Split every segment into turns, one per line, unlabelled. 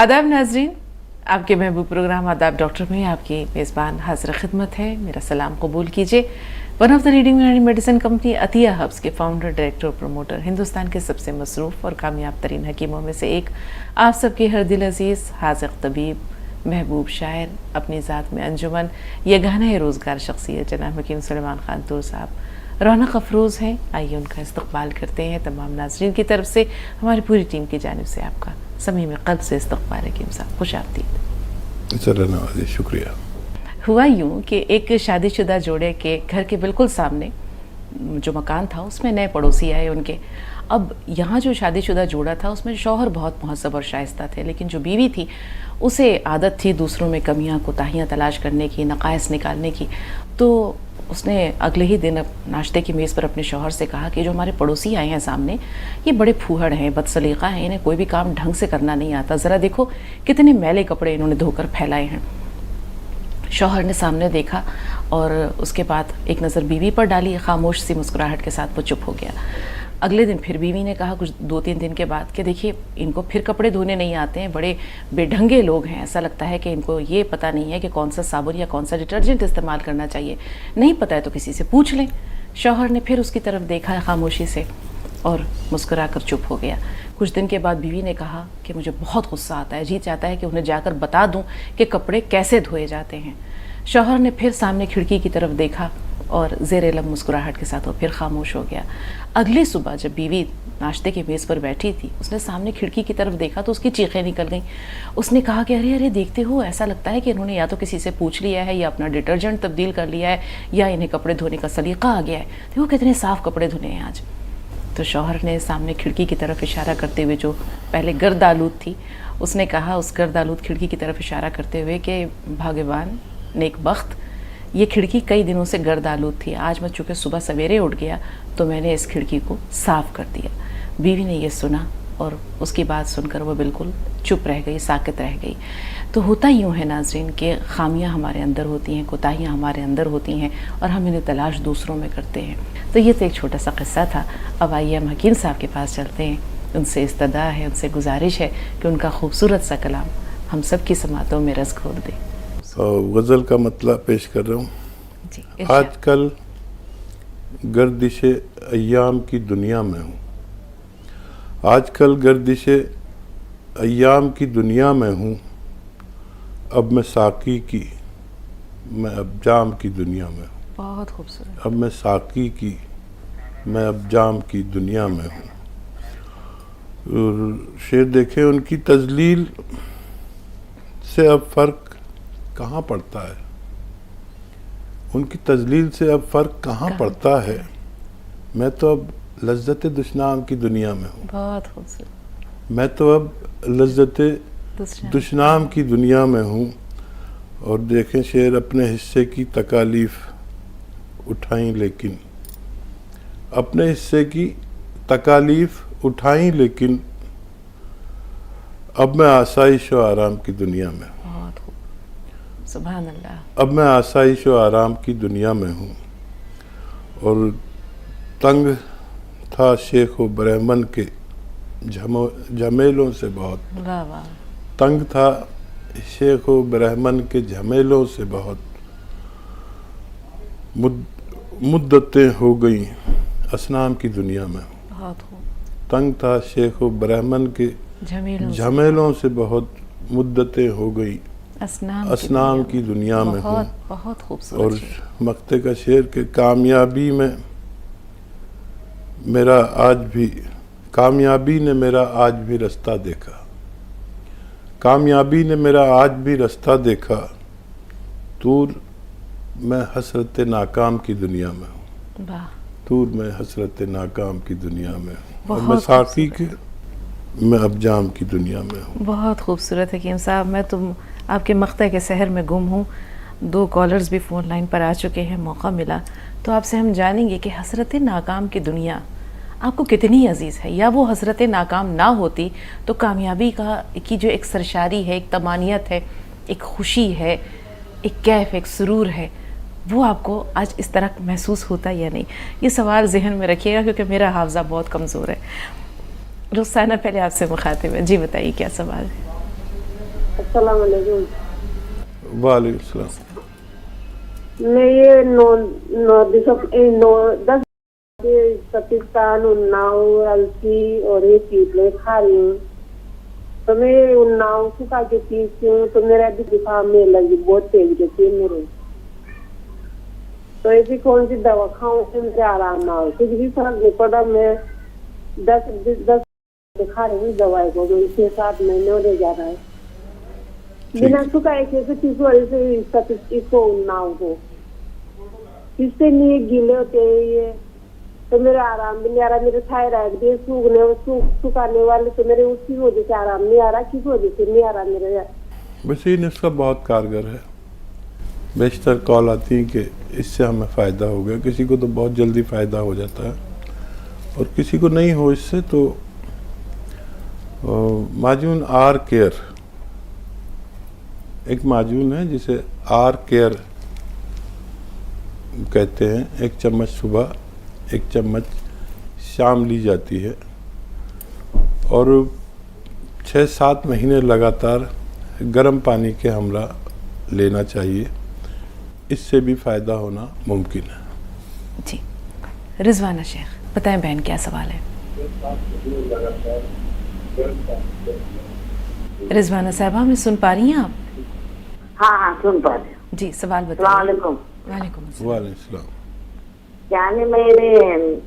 आदाब नाजरीन, आपके महबूब प्रोग्राम आदाब डॉक्टर में आपकी मेज़बान हाजिर खिदमत है। मेरा सलाम कबूल कीजिए। One of the leading medicine company Atiya Herbs के फाउंडर, डायरेक्टर और प्रमोटर, हिंदुस्तान के सबसे मसरूफ़ और कामयाब तरीन हकीमों में से एक, आप सबके हर दिल अजीज़ हाज़िक़ तबीब, महबूब शायर, अपनी ज़ात में अंजुमन, यगाना रोज़गार शख्सियत जनाब हकीम सुलेमान खान तूर साहब रौनक अफरोज़ हैं। आइए उनका इस्तक़बाल करते हैं। तमाम नाज़रीन की तरफ से, हमारी पूरी टीम की जानिब से आपका समी में क़ल्ब से इस्तक़बाल हकीम साहब, खुश आमदीद।
शुक्रिया।
हुआ यूँ कि एक शादीशुदा जोड़े के घर के बिल्कुल सामने जो मकान था उसमें नए पड़ोसी आए उनके। अब यहाँ जो शादीशुदा जोड़ा था उसमें शौहर बहुत मुहज़्ज़ब और शाइस्ता थे, लेकिन जो बीवी थी उसे आदत थी दूसरों में कमियाँ कोताहियाँ तलाश करने की, नक़ाइस निकालने की। तो उसने अगले ही दिन नाश्ते की मेज़ पर अपने शौहर से कहा कि जो हमारे पड़ोसी आए हैं सामने, ये बड़े फूहड़ हैं, बदसलीक़ा हैं, इन्हें कोई भी काम ढंग से करना नहीं आता। ज़रा देखो कितने मैले कपड़े इन्होंने धोकर फैलाए हैं। शौहर ने सामने देखा और उसके बाद एक नज़र बीवी पर डाली, खामोश सी मुस्कुराहट के साथ वो चुप हो गया। अगले दिन फिर बीवी ने कहा कुछ 2-3 दिन के बाद कि देखिए इनको फिर कपड़े धोने नहीं आते हैं, बड़े बेढंगे लोग हैं, ऐसा लगता है कि इनको ये पता नहीं है कि कौन सा साबुन या कौन सा डिटर्जेंट इस्तेमाल करना चाहिए, नहीं पता है तो किसी से पूछ लें। शौहर ने फिर उसकी तरफ देखा खामोशी से और मुस्कुरा कर चुप हो गया। कुछ दिन के बाद बीवी ने कहा कि मुझे बहुत गुस्सा आता है, जी चाहता है कि उन्हें जाकर बता दूं कि कपड़े कैसे धोए जाते हैं। शौहर ने फिर सामने खिड़की की तरफ देखा और ज़ेरे लब मुस्कुराहट के साथ वो फिर खामोश हो गया। अगली सुबह जब बीवी नाश्ते की मेज़ पर बैठी थी, उसने सामने खिड़की की तरफ देखा तो उसकी चीखें निकल गईं। उसने कहा कि अरे अरे देखते हो, ऐसा लगता है कि इन्होंने या तो किसी से पूछ लिया है या अपना डिटर्जेंट तब्दील कर लिया है या इन्हें कपड़े धोने का सलीका आ गया है। देखो कितने साफ़ कपड़े धुने हैं आज। तो शौहर ने सामने खिड़की की तरफ इशारा करते हुए, जो पहले गर्द आलूद थी, उसने कहा उस गर्द आलूद खिड़की की तरफ इशारा करते हुए कि भाग्यवान, नेक बख्त, ये खिड़की कई दिनों से गर्द आलूद थी, आज मैं चूँकि सुबह सवेरे उठ गया तो मैंने इस खिड़की को साफ़ कर दिया। बीवी ने ये सुना और उसकी बात सुनकर वो बिल्कुल चुप रह गई, साकित रह गई। तो होता यूँ है नाज़रीन कि खामियाँ हमारे अंदर होती हैं, कोताहियाँ हमारे अंदर होती हैं और हम इन्हें तलाश दूसरों में करते हैं। तो ये तो एक छोटा सा किस्सा था। अब आइए हम हकीम साहब के पास चलते हैं। उनसे इस्तदा है, उनसे गुजारिश है कि उनका खूबसूरत सा कलाम हम सब की समातों में रस खोल दे।
गज़ल का मतलब पेश कर रहा हूँ। आजकल गर्दिश अय्याम की दुनिया में हूँ, आजकल गर्दिश अय्याम की दुनिया में हूँ। अब मैं साकी की, मैं अब जाम की दुनिया में हूँ।
बहुत खूबसूरत।
अब मैं साकी की, मैं अब जाम की दुनिया में हूँ। शेर देखें, उनकी तजलील से अब फ़र्क कहाँ पड़ता है, उनकी तजलील से अब फ़र्क कहाँ पड़ता है। मैं तो अब लज्जत दुश्नाम की दुनिया में हूँ।
बहुत खूबसूरत।
मैं तो अब लज्जत दुश्नाम की दुनिया में हूँ। और देखें शेर, अपने हिस्से की तकालीफ उठाई लेकिन, अपने हिस्से की तकालीफ उठाई लेकिन, अब मैं आसाइश व आराम की दुनिया में हूँ।
सुभान अल्लाह।
अब मैं आसाइश व आराम की दुनिया में हूँ। और तंग था शेख व ब्रह्मन के झमेलों से बहुत,
वाह वाह।
तंग था शेख व ब्रह्मन के झमेलों से बहुत, मुद्दतें हो गई असनाम की दुनिया में।
बहुत
तंग था शेख व ब्रह्मन के झमेलों से बहुत, मुद्दतें हो गई असनाम की दुनिया में हूँ।
बहुत खूबसूरत।
और मक्ते का शेर के कामयाबी में मेरा आज भी, कामयाबी ने मेरा आज भी रास्ता देखा, कामयाबी ने मेरा आज भी रास्ता देखा। दूर मैं हसरत नाकाम की दुनिया में हूँ। दूर मैं हसरत नाकाम की दुनिया में हूँ। और मैं साकी के, मैं अब जाम की दुनिया में हूँ।
बहुत खूबसूरत हकीम साहब। मैं तुम आपके मक्ते के शहर में गुम हूँ। 2 कॉलर्स भी फ़ोन लाइन पर आ चुके हैं, मौका मिला तो आपसे हम जानेंगे कि हसरत नाकाम की दुनिया आपको कितनी अजीज़ है, या वो हसरत नाकाम ना होती तो कामयाबी की जो एक सरशारी है, एक तमानियत है, एक खुशी है, एक कैफ, एक सुरूर है, वो आपको आज इस तरह महसूस होता या नहीं। ये सवाल जहन में रखिएगा क्योंकि मेरा हाफ़ज़ा बहुत कमज़ोर है। रुखसाना पहले आपसे मुखातिब है, जी बताइए क्या सवाल है।
अस्सलाम वालेकुम।
वालेकुम सलाम।
मैं ये 10 पाकिस्तान, उन्नाव, अलसी और ये चीज़ें खा रही हूँ। तो मैं उन्नाव सुखा के पीती हूँ तो मेरा भी जुकाम में लगी बहुत तेज रहती है मेरे। तो ऐसी कौन सी दवा खाऊं कि मुझे आराम ना हो? कुछ भी फर्क नहीं पड़ा। मैं 10 खा रही हूँ दवाई को, 6-7 महीने होने जा रहा है बिना सुखाए कैसे पीसू ऐसे इसको उन्नाव को। इससे नहीं गीले होते हैं ये, तो मेरा आराम भी नहीं आ रहा। मेरे थायराइड भी सुखाने वाले, तो मेरे उसकी वजह से आराम नहीं आ रहा। किस वजह से नहीं आ रहा मेरे?
वैसे ये नुस्खा बहुत कारगर है। बेशतर कॉल आती है कि इससे हमें फ़ायदा हो गया। किसी को तो बहुत जल्दी फ़ायदा हो जाता है और किसी को नहीं हो इससे। तो माजून आर केयर, एक माजून है जिसे आर केयर कहते हैं। 1 चम्मच सुबह, 1 चम्मच शाम ली जाती है और 6-7 महीने लगातार गर्म पानी के हमरा लेना चाहिए। इससे भी फ़ायदा होना मुमकिन है।
जी, रिजवाना शेख बताएं बहन क्या सवाल है? रिजवाना साहब हमें सुन पा रही हैं आप?
हाँ हाँ सुन पा रही हूँ।
जी, सवाल बताइए।
अस्सलामुअलैकुम।
वालेकुम अस्सलाम।
वालेकुम सलाम।
यानी मेरे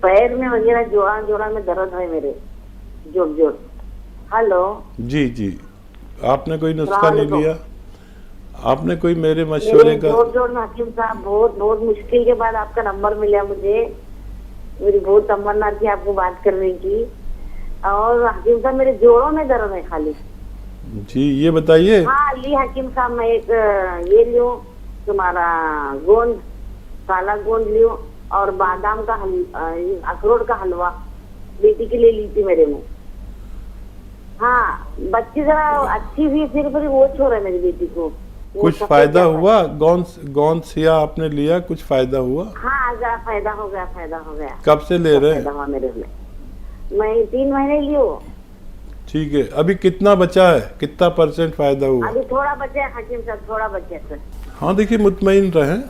पैर में वगैरह जोड़ा में दर्द है मेरे, जोड़। हेलो
जी जी, आपने कोई नुस्खा नहीं
अस्सलामुअलैकुम।
लिया? आपने कोई मेरे मशवरे का?
जोड़ में हकीम साहब बहुत मुश्किल के बाद आपका नंबर मिला मुझे। मेरी बहुत तमन्ना थी आपको बात करने की। और हकीम साहब मेरे जोड़ों में दर्द है खाली।
जी, ये बताइए।
हाँ ली हकीम साहब, मैं एक ये लियो तुम्हारा गोंद, काला गोंद लियो और बादाम का अखरोट का हलवा बेटी के लिए ली थी मेरे में। हाँ बच्ची जरा अच्छी हुई, फिर वो छोड़ है मेरी बेटी को।
कुछ फायदा हुआ? गोंद सिया आपने लिया, कुछ फायदा हुआ?
हाँ जरा फायदा हो गया।
कब से ले रहे हैं?
फायदा हुआ मेरे में, मैं 3 महीने लियो।
ठीक है, अभी कितना बचा है? कितना % फायदा हुआ?
अभी थोड़ा बचे है हकीम साहब, थोड़ा बचे है।
हाँ देखिए, मुतमईन रहें,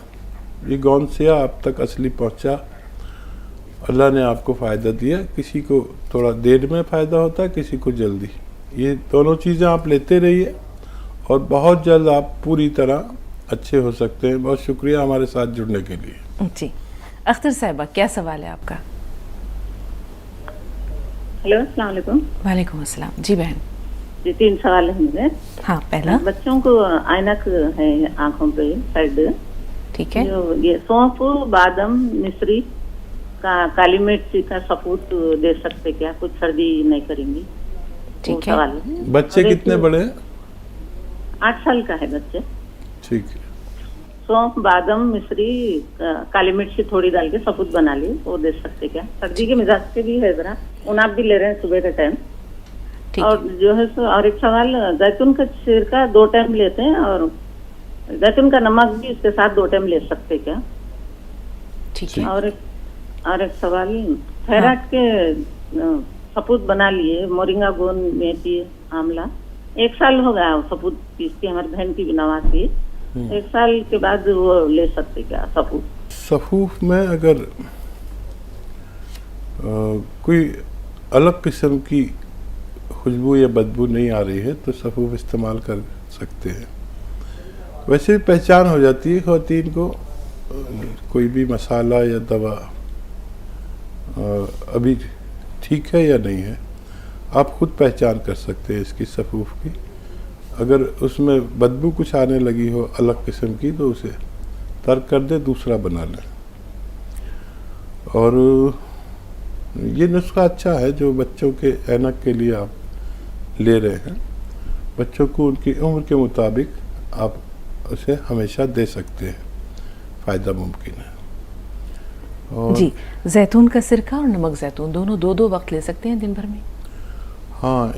ये गोंद सिया आप तक असली पहुंचा। अल्लाह ने आपको फ़ायदा दिया। किसी को थोड़ा देर में फ़ायदा होता है, किसी को जल्दी। ये दोनों चीज़ें आप लेते रहिए और बहुत जल्द आप पूरी तरह अच्छे हो सकते हैं। बहुत शुक्रिया हमारे साथ जुड़ने के लिए।
जी, अख्तर साहिबा क्या सवाल है आपका?
हेलो अस्सलाम वालेकुम।
वालेकुम अस्सलाम। जी बहन।
जी 3 सवाल है मेरे।
हाँ, पहला
बच्चों को ऐनक है आंखों पे साइड,
ठीक है।
जो ये सौंफ, बादाम, मिश्री का, काली मिर्च का सपूत दे सकते क्या? कुछ सर्दी नहीं करेंगी?
ठीक
वो
है।
सवाल
बच्चे
और एक
कितने बड़े हैं?
8 साल का है बच्चे।
ठीक है।
सौंफ, बादाम, मिश्री, काली मिर्च थोड़ी डाल के सपूत बना ली, वो दे सकते क्या? सर्दी के मिजाज से भी है जरा, उनाप भी ले रहे हैं सुबह के टाइम।
ठीक
और
है।
जो है सो, और एक सवाल, जैतून का छिलका 2 टाइम लेते हैं और जैतून का नमक भी उसके साथ 2 टाइम ले सकते क्या?
ठीक है।
और एक सवाल, थायराइड के सपूत बना लिए, मोरिंगा, गोंद, मेथी, आंवला। 1 साल हो गया सपूत पीसती, हमारी बहन की भी नवासी। 1 साल के बाद वो ले सकते क्या सपूत?
सफूफ में अगर कोई अलग किस्म की खुशबू या बदबू नहीं आ रही है तो सफूफ इस्तेमाल कर सकते हैं। वैसे भी पहचान हो जाती है ख़वातीन को, कोई भी मसाला या दवा अभी ठीक है या नहीं है। आप खुद पहचान कर सकते हैं इसकी सफूफ की। अगर उसमें बदबू कुछ आने लगी हो अलग किस्म की तो उसे तर्क कर दे, दूसरा बना लें। और ये नुस्खा अच्छा है जो बच्चों के ऐनक के लिए आप ले रहे हैं। बच्चों को उनकी उम्र के मुताबिक आप उसे हमेशा दे सकते हैं, फ़ायदा मुमकिन है। और
जी, जैतून का सिरका और नमक जैतून दोनों 2-2 वक्त ले सकते हैं दिन भर में?
हाँ,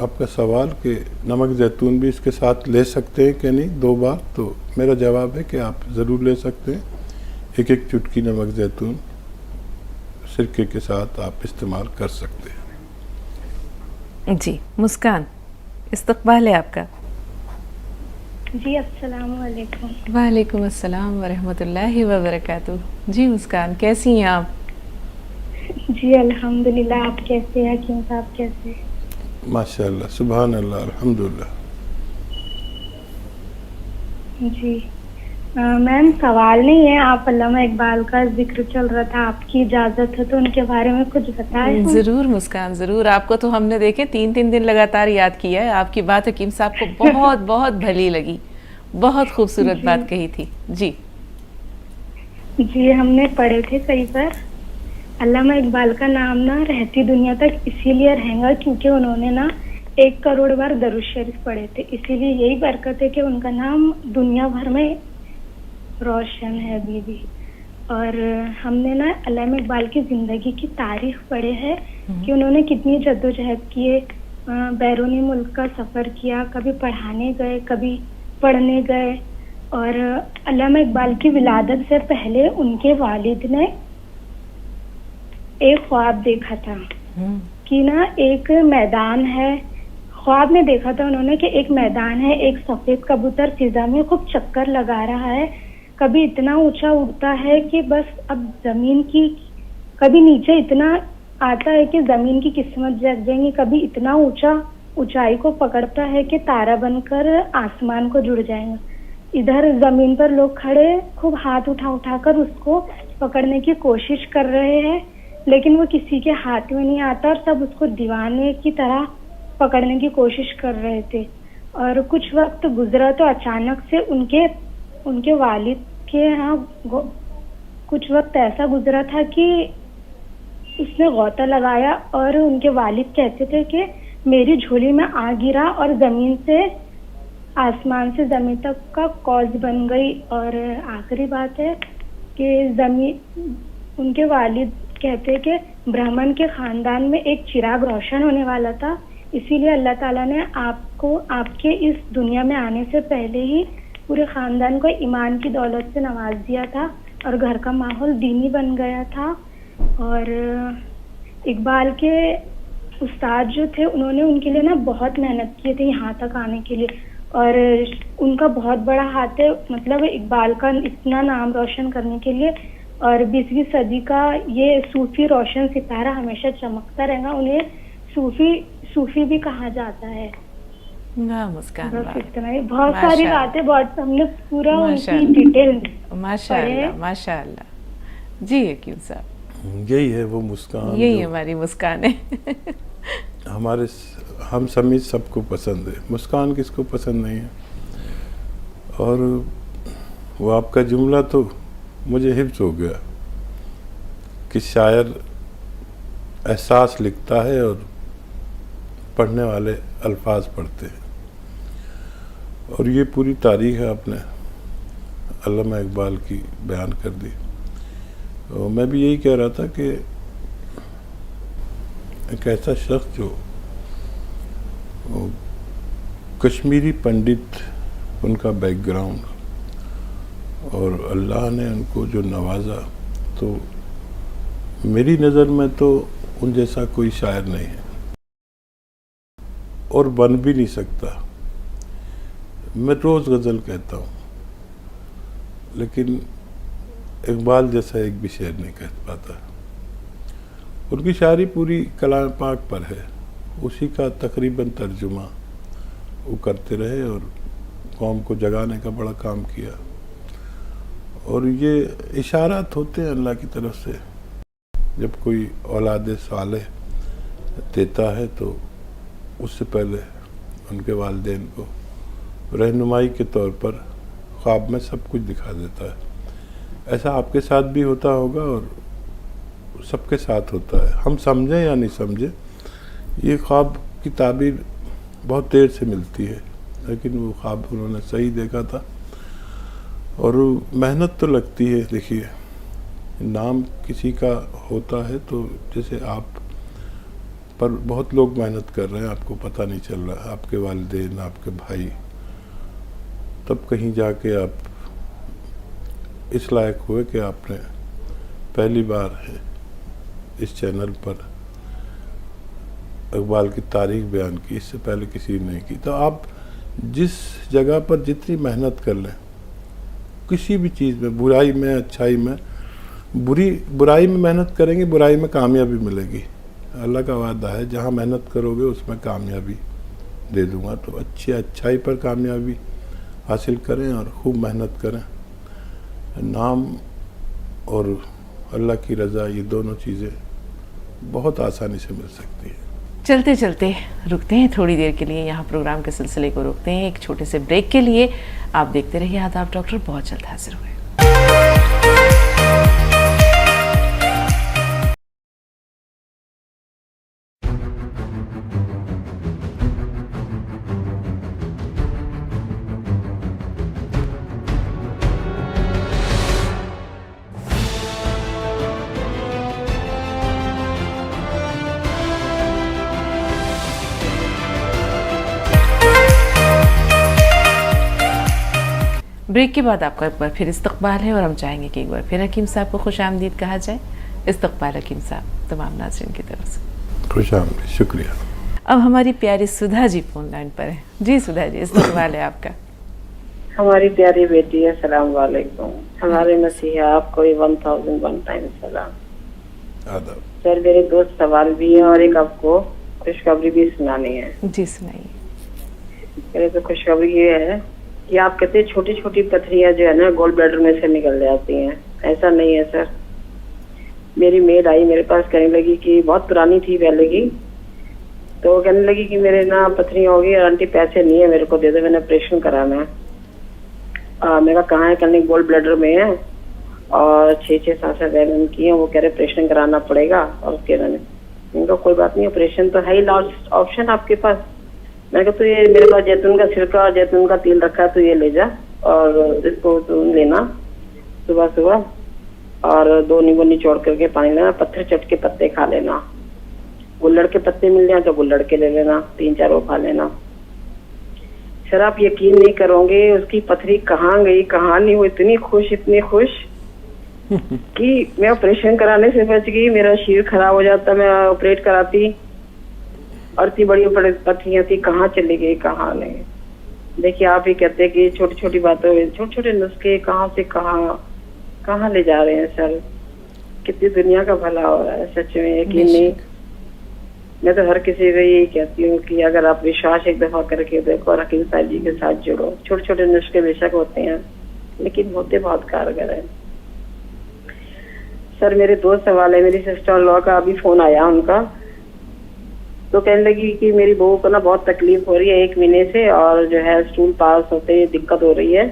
आपका सवाल कि नमक जैतून भी इसके साथ ले सकते हैं कि नहीं 2 बार, तो मेरा जवाब है कि आप ज़रूर ले सकते हैं। 1-1 चुटकी नमक जैतून सिरके के साथ आप इस्तेमाल कर सकते हैं।
जी, मुस्कान इस्तकबाल है आपका।
جی السلام علیکم.
وعلیکم السلام ورحمۃ اللہ وبرکاتہ. جی مسکان کیسی ہیں آپ؟
جی الحمدللہ. آپ کیسے ہیں حکیم صاحب؟ کیسے؟
ماشاء اللہ سبحان اللہ الحمدللہ.
جی میم سوال نہیں ہے. آپ علامہ اقبال کا ذکر چل رہا تھا, آپ کی اجازت ہے تو ان کے بارے میں کچھ بتائیں.
ضرور مسکان ضرور. آپ کو تو ہم نے دیکھے 3 دن لگاتار یاد کیا ہے. آپ کی بات حکیم صاحب کو بہت بہت بھلی لگی, بہت خوبصورت بات کہی تھی. جی
جی ہم نے پڑھے تھے کئی بار. علامہ اقبال کا نام نا رہتی دنیا تک اسی لیے رہیں گا کیونکہ انہوں نے نا 1 کروڑ بار درود شریف پڑھے تھے. اسی لیے یہی برکت ہے کہ ان کا نام دنیا بھر میں روشن ہے ابھی بھی. اور ہم نے نا علامہ اقبال کی زندگی کی تاریخ پڑھے ہے کہ انہوں نے کتنی جدوجہد کیے, بیرونی ملک کا سفر کیا, کبھی پڑھانے گئے, کبھی پڑھنے گئے. اور علامہ اقبال کی ولادت سے پہلے ان کے والد نے ایک خواب دیکھا تھا کہ نا ایک میدان ہے. خواب میں دیکھا تھا انہوں نے کہ ایک میدان ہے, ایک سفید کبوتر فضا میں خوب چکر لگا رہا ہے, کبھی اتنا اونچا اڑتا ہے کہ بس اب زمین کی, کبھی نیچے اتنا آتا ہے کہ زمین کی قسمت جگ جائیں گی, کبھی اتنا اونچائی کو پکڑتا ہے کہ تارا بن کر آسمان کو جڑ جائیں گا. ادھر زمین پر لوگ کھڑے خوب ہاتھ اٹھا کر اس کو پکڑنے کی کوشش کر رہے ہیں, لیکن وہ کسی کے ہاتھ میں نہیں آتا اور سب اس کو دیوانے کی طرح پکڑنے کی کوشش کر رہے تھے. اور کچھ وقت گزرا تو اچانک سے ان کے والد کے ہاں کچھ وقت ایسا گزرا تھا کہ اس نے غوطہ لگایا اور ان کے والد کہتے تھے کہ میری جھولی میں آ گرا اور زمین سے آسمان سے زمین تک کا کوس بن گئی. اور آخری بات ہے کہ ان کے والد کہتے کہ برہمن کے خاندان میں ایک چراغ روشن ہونے والا تھا, اسی لیے اللہ تعالیٰ نے آپ کے اس دنیا میں آنے سے پہلے ہی پورے خاندان کو ایمان کی دولت سے نواز دیا تھا اور گھر کا ماحول دینی بن گیا تھا. اور اقبال کے استاد جو تھے انہوں نے ان کے لیے نا بہت محنت کی تھی یہاں تک آنے کے لیے, اور ان کا بہت بڑا ہاتھ ہے مطلب اقبال کا اتنا نام روشن کرنے کے لیے. اور 20ویں صدی کا یہ صوفی روشن ستارہ ہمیشہ چمکتا رہے گا. انہیں صوفی بھی کہا جاتا ہے.
مسکان
بس اتنا ہی. بہت ساری باتیں بہت ہم نے پورا ان کی ڈیٹیل
ماشاء اللہ. جی حکیم صاحب
یہی ہے وہ مسکان,
یہی ہماری مسکان ہے.
ہمارے ہم سمیت سب کو پسند ہے. مسکان کس کو پسند نہیں ہے. اور وہ آپ کا جملہ تو مجھے حفظ ہو گیا کہ شاعر احساس لکھتا ہے اور پڑھنے والے الفاظ پڑھتے ہیں. اور یہ پوری تاریخ آپ نے علامہ اقبال کی بیان کر دی. میں بھی یہی کہہ رہا تھا کہ ایک ایسا شخص جو کشمیری پنڈت ان کا بیک گراؤنڈ, اور اللہ نے ان کو جو نوازا, تو میری نظر میں تو ان جیسا کوئی شاعر نہیں ہے اور بن بھی نہیں سکتا. میں روز غزل کہتا ہوں لیکن اقبال جیسا ایک بھی شعر نہیں کہہ پاتا. ان کی شاعری پوری کلام پاک پر ہے, اسی کا تقریباً ترجمہ وہ کرتے رہے اور قوم کو جگانے کا بڑا کام کیا. اور یہ اشارات ہوتے ہیں اللہ کی طرف سے, جب کوئی اولاد صالح دیتا ہے تو اس سے پہلے ان کے والدین کو رہنمائی کے طور پر خواب میں سب کچھ دکھا دیتا ہے. ایسا آپ کے ساتھ بھی ہوتا ہوگا اور سب کے ساتھ ہوتا ہے. ہم سمجھیں یا نہیں سمجھیں, یہ خواب کی تعبیر بہت دیر سے ملتی ہے, لیکن وہ خواب انہوں نے صحیح دیکھا تھا. اور محنت تو لگتی ہے. دیکھیے نام کسی کا ہوتا ہے تو جیسے آپ پر بہت لوگ محنت کر رہے ہیں, آپ کو پتہ نہیں چل رہا, آپ کے والدین, آپ کے بھائی, تب کہیں جا کے آپ اس لائق ہوئے کہ آپ نے پہلی بار اس چینل پر اقبال کی تاریخ بیان کی, اس سے پہلے کسی نے نہیں کی. تو آپ جس جگہ پر جتنی محنت کر لیں کسی بھی چیز میں، برائی میں اچھائی میں، برائی میں محنت کریں گے برائی میں کامیابی ملے گی. اللہ کا وعدہ ہے جہاں محنت کرو گے اس میں کامیابی دے دوں گا. تو اچھائی پر کامیابی حاصل کریں اور خوب محنت کریں. نام اور اللہ کی رضا یہ دونوں چیزیں بہت آسانی سے مل سکتی ہیں.
چلتے چلتے رکتے ہیں تھوڑی دیر کے لیے، یہاں پروگرام کے سلسلے کو روکتے ہیں ایک چھوٹے سے بریک کے لیے. آپ دیکھتے رہیے آداب ڈاکٹر، بہت جلد حاضر ہوئے. بریک کے بعد آپ کا ایک بار پھر استقبال ہے اور ہم چاہیں گے کہ ایک بار پھر حکیم صاحب کو خوش آمدید کہا جائے. استقبال حکیم صاحب تمام ناظرین کی طرف سے.
خوش آمدید، شکریہ.
اب ہماری پیاری سدھا جی فون لائن پر ہے. جی سدھا جی، استقبال ہے آپ کا.
ہماری پیاری بیٹی ہے، السلام علیکم. ہمارے مسیحا آپ کو 1001 ٹائم سلام.
آداب.
سر میرے 2 سوال بھی ہیں اور ایک آپ کو خوشخبری بھی سنانی ہے.
جی سنائیے.
پہلے تو خوشخبری یہ ہے کہ آپ کہتے ہیں چھوٹی چھوٹی پتھریاں جو ہے نا گولڈ بلیڈر میں سے نکل جاتی ہیں. ایسا نہیں ہے سر. میری میڈ آئی میرے پاس، کہنے لگی کہ بہت پرانی تھی پہلے کی، تو وہ کہنے لگی کہ میرے نا پتھریاں ہوگی اور آنٹی پیسے نہیں ہے میرے کو دے دو، میں نے آپریشن کرانا ہے. میں کہا کہاں ہے؟ کہنے گولڈ بلیڈر میں ہے اور 6-7 mm کی ہیں. وہ کہہ رہے آپریشن کرانا پڑے گا. اور اس کے ان کا کوئی بات نہیں، آپریشن تو ہے ہی لاسٹ آپشن آپ کے پاس. میں نے کہا تو یہ میرے پاس جیتون کا سرکہ اور جیتون کا تیل رکھا ہے، تو یہ لے جا اور اس کو تو لینا صبح صبح، اور 2 نیمبو نچوڑ کر کے پانی لینا. پتھر چٹ کے پتے کھا لینا. گلڑ کے پتے مل جائیں تو گلڑ کے لے لینا، 3-4 وہ کھا لینا. سر آپ یقین نہیں کرو گے اس کی پتھری کہاں گئی کہاں نہیں. وہ اتنی خوش کہ میں آپریشن کرانے سے بچ گئی. میرا شیر خراب ہو جاتا، میں آپریٹ کراتی، اور اتنی بڑی پتھریاں تھی کہاں چلی گئی کہاں نہیں. دیکھیے آپ ہی کہتے کہ چھوٹی چھوٹی باتیں، چھوٹے چھوٹے نسخے کہاں سے کہاں لے جا رہے ہیں سر. کتنی دنیا کا بھلا ہو رہا ہے سچ میں، یقین نہیں. میں تو ہر کسی کو یہی کہتی ہوں کہ اگر آپ وشواس ایک دفعہ کر کے دیکھو اور حکیم صاحب جی کے ساتھ جڑو. چھوٹے چھوٹے نسخے بے شک ہوتے ہیں لیکن ہوتے بہت کارگر ہیں. سر میرے 2 سوال ہے. میری سسٹر ان لا کا ابھی فون آیا ان کا، تو کہنے لگی کہ میری بہو کو نا بہت تکلیف ہو رہی ہے 1 مہینے سے، اور جو ہے اسٹول پاس ہوتے دقت ہو رہی ہے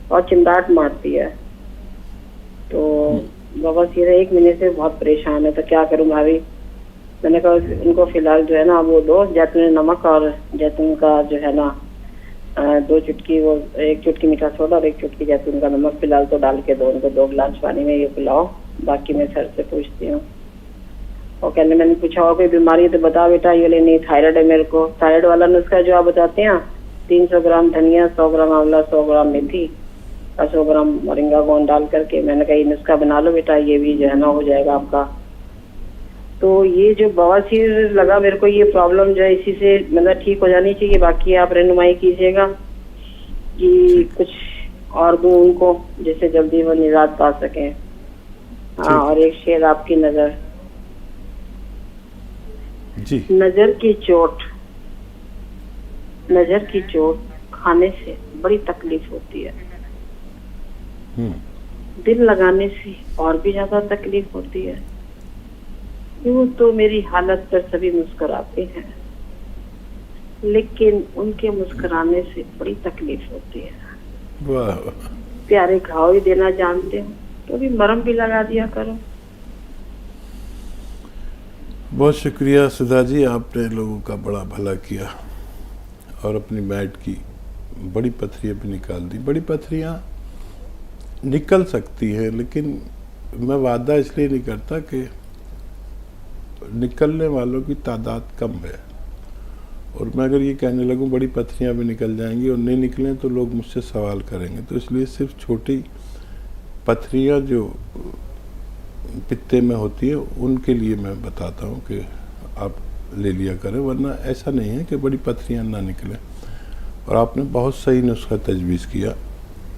اور چمڑاہٹ مارتی ہے. تو بابا سیدھا 1 مہینے سے بہت پریشان ہے، تو کیا کروں بھابھی. میں نے کہا ان کو فی الحال جو ہے نا وہ 2 جیتون نمک اور جیتون کا جو ہے نا 2 چٹکی، وہ 1 چٹکی میٹھا سوڈا اور 1 چٹکی جیتون کا نمک فی الحال تو ڈال کے دو ان کو 2 گلاس پانی میں یہ پلاؤ. باقی میں سر سے پوچھتی ہوں. اور کہنے میں نے پوچھا ہو کوئی بیماری ہے تو بتا بیٹا. یہ لے نہیں تھائرائڈ ہے میرے کو. تھائرائڈ والا نسخہ جو آپ بتاتے ہیں 300 گرام دھنیا، 100 گرام آملہ، 100 گرام میتھی اور 100 گرام مورنگا گون ڈال کر کے میں نے کہا یہ نسخہ بنا لو بیٹا، یہ بھی جو ہے نا ہو جائے گا آپ کا. تو یہ جو بواسیر لگا میرے کو، یہ پرابلم جو ہے اسی سے مطلب ٹھیک ہو جانی چاہیے. باقی آپ رہنمائی کیجیے گا کہ کچھ اور دوں ان کو جس سے جلدی وہ نجات پا سکیں. ہاں اور ایک شعر آپ کی نظر
جی.
نظر کی چوٹ کھانے سے بڑی تکلیف ہوتی ہے، دل لگانے سے اور بھی زیادہ تکلیف ہوتی ہے. یوں تو میری حالت پر سبھی مسکراتے ہیں لیکن ان کے مسکرانے سے بڑی تکلیف ہوتی ہے.
واہ.
پیارے گھاؤ ہی دینا جانتے ہو تو بھی مرہم بھی لگا دیا کرو.
بہت شکریہ سدھا جی، آپ نے لوگوں کا بڑا بھلا کیا اور اپنی میٹ کی بڑی پتھریاں بھی نکال دی. بڑی پتھریاں نکل سکتی ہیں لیکن میں وعدہ اس لیے نہیں کرتا کہ نکلنے والوں کی تعداد کم ہے. اور میں اگر یہ کہنے لگوں بڑی پتھریاں بھی نکل جائیں گی اور نہیں نکلیں تو لوگ مجھ سے سوال کریں گے. تو اس لیے صرف چھوٹی پتھریاں جو پتے میں ہوتی ہے ان کے لیے میں بتاتا ہوں کہ آپ لے لیا کریں، ورنہ ایسا نہیں ہے کہ بڑی پتھریاں نہ نکلیں. اور آپ نے بہت صحیح نسخہ تجویز کیا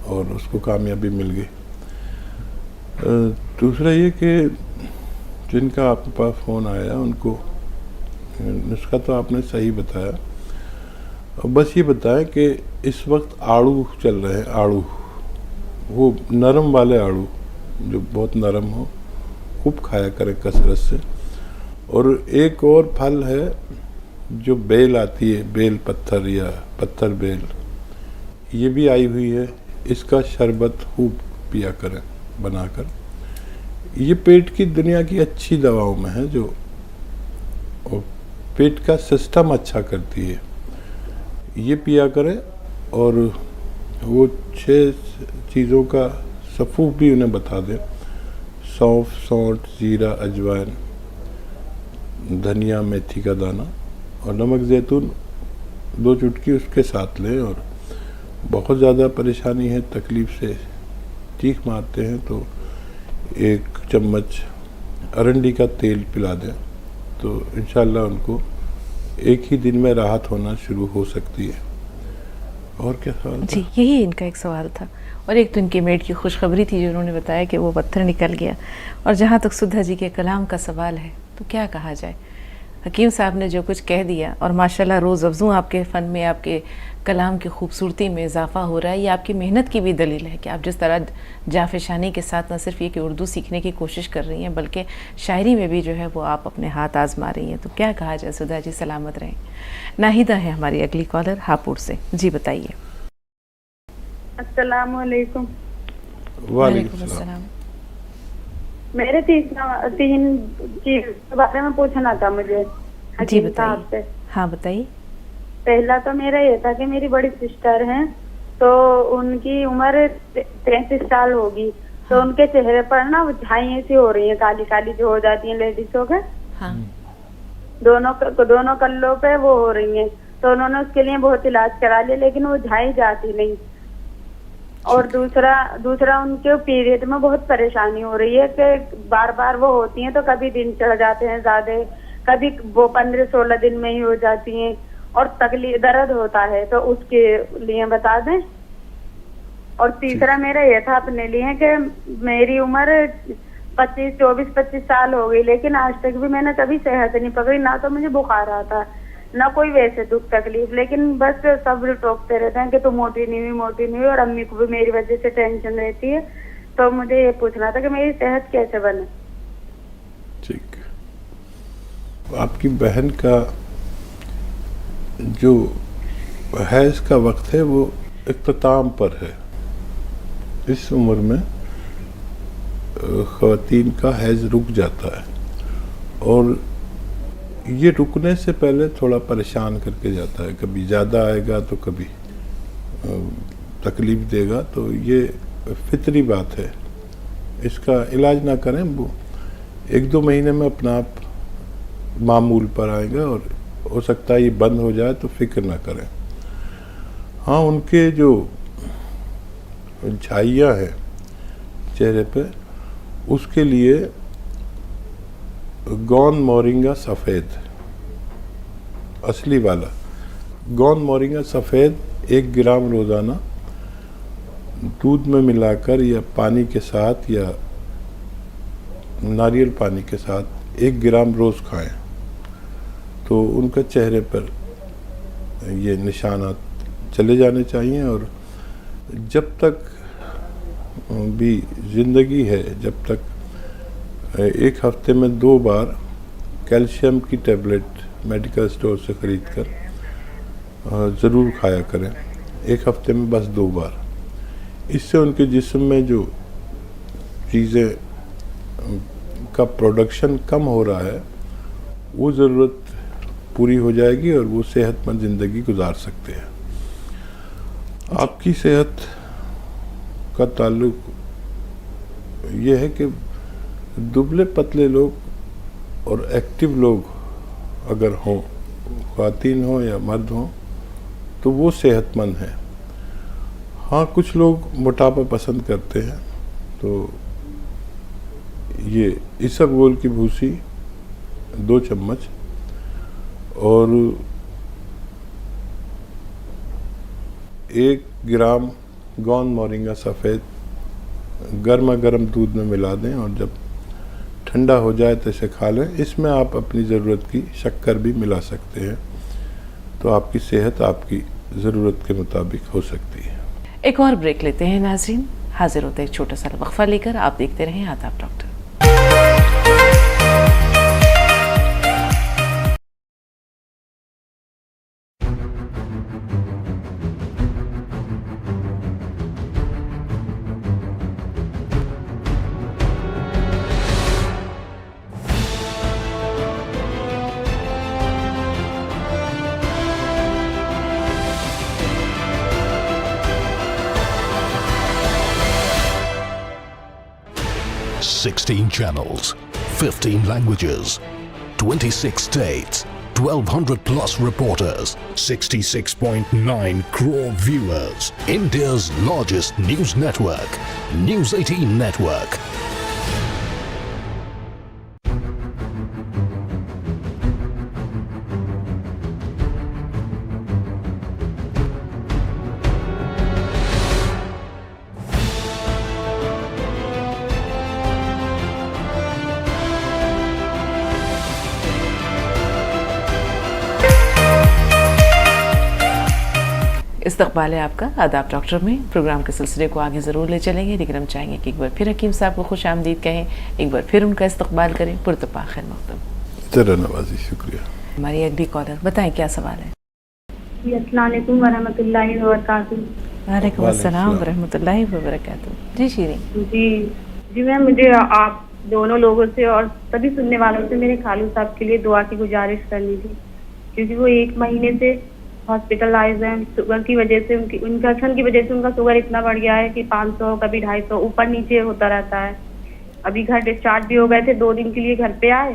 اور اس کو کامیابی مل گئی۔ دوسرا یہ کہ جن کا آپ کے پاس فون آیا ان کو نسخہ تو آپ نے صحیح بتایا، اور بس یہ بتائیں کہ اس وقت آڑو چل رہے ہیں، آڑو وہ نرم والے آڑو جو بہت نرم ہو، خوب کھایا کریں کثرت سے۔ اور ایک اور پھل ہے جو بیل آتی ہے، بیل پتھر یا پتھر بیل، یہ بھی آئی ہوئی ہے، اس کا شربت خوب پیا کریں بنا کر۔ یہ پیٹ کی دنیا کی اچھی دواؤں میں ہے، جو پیٹ کا سسٹم اچھا کرتی ہے، یہ پیا کریں۔ اور وہ 6 چیزوں کا صفوف بھی انہیں بتا دیں: سونف، سونٹ، زیرہ، اجوائن، دھنیا، میتھی کا دانہ اور نمک زیتون 2 چٹکی اس کے ساتھ لیں۔ اور بہت زیادہ پریشانی ہے، تکلیف سے چیخ مارتے ہیں تو 1 چمچ ارنڈی کا تیل پلا دیں، تو انشاءاللہ ان کو ایک ہی دن میں راحت ہونا شروع ہو سکتی ہے۔ اور کیا سوال تھا؟
جی یہی ان کا ایک سوال تھا، اور ایک تو ان کے میڈ کی خوشخبری تھی جو انہوں نے بتایا کہ وہ پتھر نکل گیا۔ اور جہاں تک سدھا جی کے کلام کا سوال ہے تو کیا کہا جائے، حکیم صاحب نے جو کچھ کہہ دیا، اور ماشاءاللہ روز افزوں آپ کے فن میں، آپ کے کلام کی خوبصورتی میں اضافہ ہو رہا ہے۔ یہ آپ کی محنت کی بھی دلیل ہے کہ آپ جس طرح جافشانی کے ساتھ نہ صرف یہ کہ اردو سیکھنے کی کوشش کر رہی ہیں بلکہ شاعری میں بھی جو ہے وہ آپ اپنے ہاتھ آزما رہی ہیں۔ تو کیا کہا جائے سدھا جی، سلامت رہیں۔ ناہیدہ ہے ہماری اگلی کالر ہاپوڑ سے، جی بتائیے۔
السلام علیکم۔
وعلیکم السلام۔
میرے 3 چیز کے بارے میں پوچھنا تھا مجھے
جی
حکیم صاحب سے۔
بتائیے۔ ہاں بتائیے۔
پہلا تو میرا یہ تھا کہ میری بڑی سسٹر ہیں، تو ان کی عمر 33 سال ہوگی، تو ان کے چہرے پر نا جھائیاں سی ہو رہی ہیں، کالی کالی جو ہو جاتی ہیں لیڈیزوں کے،
ہاں
دونوں کلوں پہ وہ ہو رہی ہیں، تو انہوں نے اس کے لیے بہت علاج کرا لیا لیکن وہ جھائی جاتی نہیں۔ اور دوسرا ان کے پیریڈ میں بہت پریشانی ہو رہی ہے کہ بار بار وہ ہوتی ہیں تو کبھی دن چڑھ جاتے ہیں زیادہ، کبھی وہ 15-16 دن میں ہی ہو جاتی ہیں، اور تکلیف درد ہوتا ہے، تو اس کے لیے بتا دیں۔ اور تیسرا میرا یہ تھا اپنے لیے کہ میری عمر 24-25 سال ہو گئی، لیکن آج تک بھی میں نے کبھی صحت نہیں پکڑی، نہ تو مجھے بخار آتا نہ کوئی ویسے دکھ تکلیف، لیکن بس سب ٹوکتے رہتے ہیں کہ تو موٹی نہیں ہوئی، اور امی کو بھی میری وجہ سے ٹینشن رہتی ہے۔ تو مجھے یہ پوچھنا تھا کہ میری صحت کیسے بنے۔
ٹھیک، آپ کی بہن کا جو حیض کا وقت ہے وہ اختتام پر ہے۔ اس عمر میں خواتین کا حیض رک جاتا ہے، اور یہ رکنے سے پہلے تھوڑا پریشان کر کے جاتا ہے، کبھی زیادہ آئے گا تو کبھی تکلیف دے گا، تو یہ فطری بات ہے، اس کا علاج نہ کریں، وہ 1-2 مہینے میں اپنا آپ معمول پر آئے گا، اور ہو سکتا ہے یہ بند ہو جائے تو فکر نہ کریں۔ ہاں، ان کے جو جھائیاں ہیں چہرے پہ، اس کے لیے گون مورنگا سفید، اصلی والا گون مورنگا سفید 1 گرام روزانہ دودھ میں ملا کر یا پانی کے ساتھ یا ناریل پانی کے ساتھ 1 گرام روز کھائیں، تو ان کا چہرے پر یہ نشانات چلے جانے چاہیے۔ اور جب تک بھی زندگی ہے، جب تک 1 ہفتے میں 2 بار کیلشیم کی ٹیبلٹ میڈیکل سٹور سے خرید کر ضرور کھایا کریں، 1 ہفتے میں بس 2 بار۔ اس سے ان کے جسم میں جو چیزیں کا پروڈکشن کم ہو رہا ہے وہ ضرورت پوری ہو جائے گی، اور وہ صحت مند زندگی گزار سکتے ہیں۔ آپ کی صحت کا تعلق یہ ہے کہ دبلے پتلے لوگ اور ایکٹیو لوگ اگر ہوں، خواتین ہوں یا مرد ہوں، تو وہ صحت مند ہیں۔ ہاں، کچھ لوگ موٹاپا پسند کرتے ہیں، تو یہ اسبگول کی بھوسی 2 چمچ اور 1 ग्राम गोंद मोरिंगा सफ़ेद गर्मा गर्म दूध में मिला दें और जब ठंडा हो जाए तो इसे खा लें। इसमें आप अपनी ज़रूरत की शक्कर भी मिला सकते हैं, तो आपकी सेहत आपकी ज़रूरत के मुताबिक हो सकती है।
एक और ब्रेक लेते हैं नाज़रीन, हाजिर होते हैं एक छोटा सा वक्फा लेकर। आप देखते रहें आदाब doctor.
$16 channels, 15 languages, 26 states, 1,200 plus reporters, 66.9 crore viewers. India's largest news network, News 18 Network.
इस्तकबाल है आपका आदाब डॉक्टर में। प्रोग्राम के सिलसिले को आगे ज़रूर ले चलेंगे, लेकिन हम चाहेंगे कि एक बार फिर हकीम साहब को खुश आमदीद कहें, एक बार फिर उनका इस्तकबाल करें। पुरतपा खैर मक़दम।
तरह नवाजी, शुक्रिया।
हमारी अगली कॉलर, बताएं क्या सवाल है।
जी, अस्सलाम वालेकुम वरहमतुल्लाहि वबरकातुहू।
वालेकुम अस्सलाम वरहमतुल्लाहि वबरकातुहू। जी शीरीन।
जी मैम, मुझे आप दोनों लोगों से और सभी सुनने वालों से मेरे खालू साहब के लिए दुआ की गुजारिश करनी थी, क्योंकि वो 1 महीने से हॉस्पिटलाइज हैं। शुगर की वजह से, उनकी इन्फेक्शन की वजह से उनका शुगर इतना बढ़ गया है कि 500 कभी 250 ऊपर नीचे होता रहता है। अभी घर डिस्चार्ज भी हो गए थे, 2 दिन के लिए घर पे आए।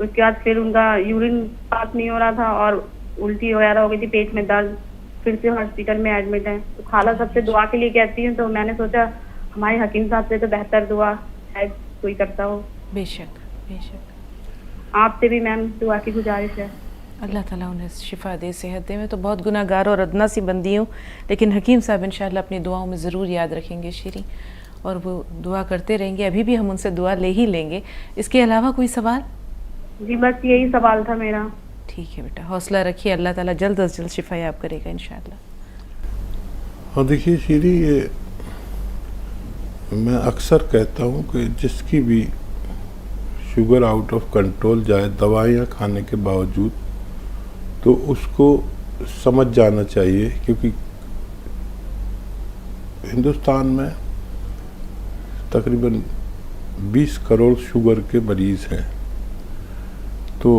उसके बाद फिर उनका यूरिन पास नहीं हो रहा था और उल्टी वगैरह हो गई थी, पेट में दर्द, फिर से हॉस्पिटल में एडमिट है। तो खाला सबसे दुआ के लिए कहती हैं, तो मैंने सोचा हमारे हकीम साहब से तो बेहतर दुआ शायद कोई करता हो।
बेशक बेशक।
आपसे भी मैम दुआ की गुजारिश है।
अल्लाह ताला उन्हें शिफा दे, सेहत दे। मैं तो बहुत गुनाहगार और अदना सी बंदी हूँ, लेकिन हकीम साहब इंशाल्लाह अपनी दुआओं में ज़रूर याद रखेंगे शीरी, और वो दुआ करते रहेंगे। अभी भी हम उनसे दुआ ले ही लेंगे। इसके अलावा कोई सवाल?
जी बस यही सवाल था मेरा।
ठीक है बेटा, हौसला रखिए, अल्लाह ताला जल्द अज जल्द शिफा याब करेगा इंशाल्लाह।
हाँ देखिए शीरी, ये मैं अक्सर कहता हूँ कि जिसकी भी शुगर आउट ऑफ कंट्रोल जाए दवाइयाँ खाने के बावजूद, तो उसको समझ जाना चाहिए, क्योंकि हिंदुस्तान में तकरीबन 20 करोड़ शुगर के मरीज़ हैं। तो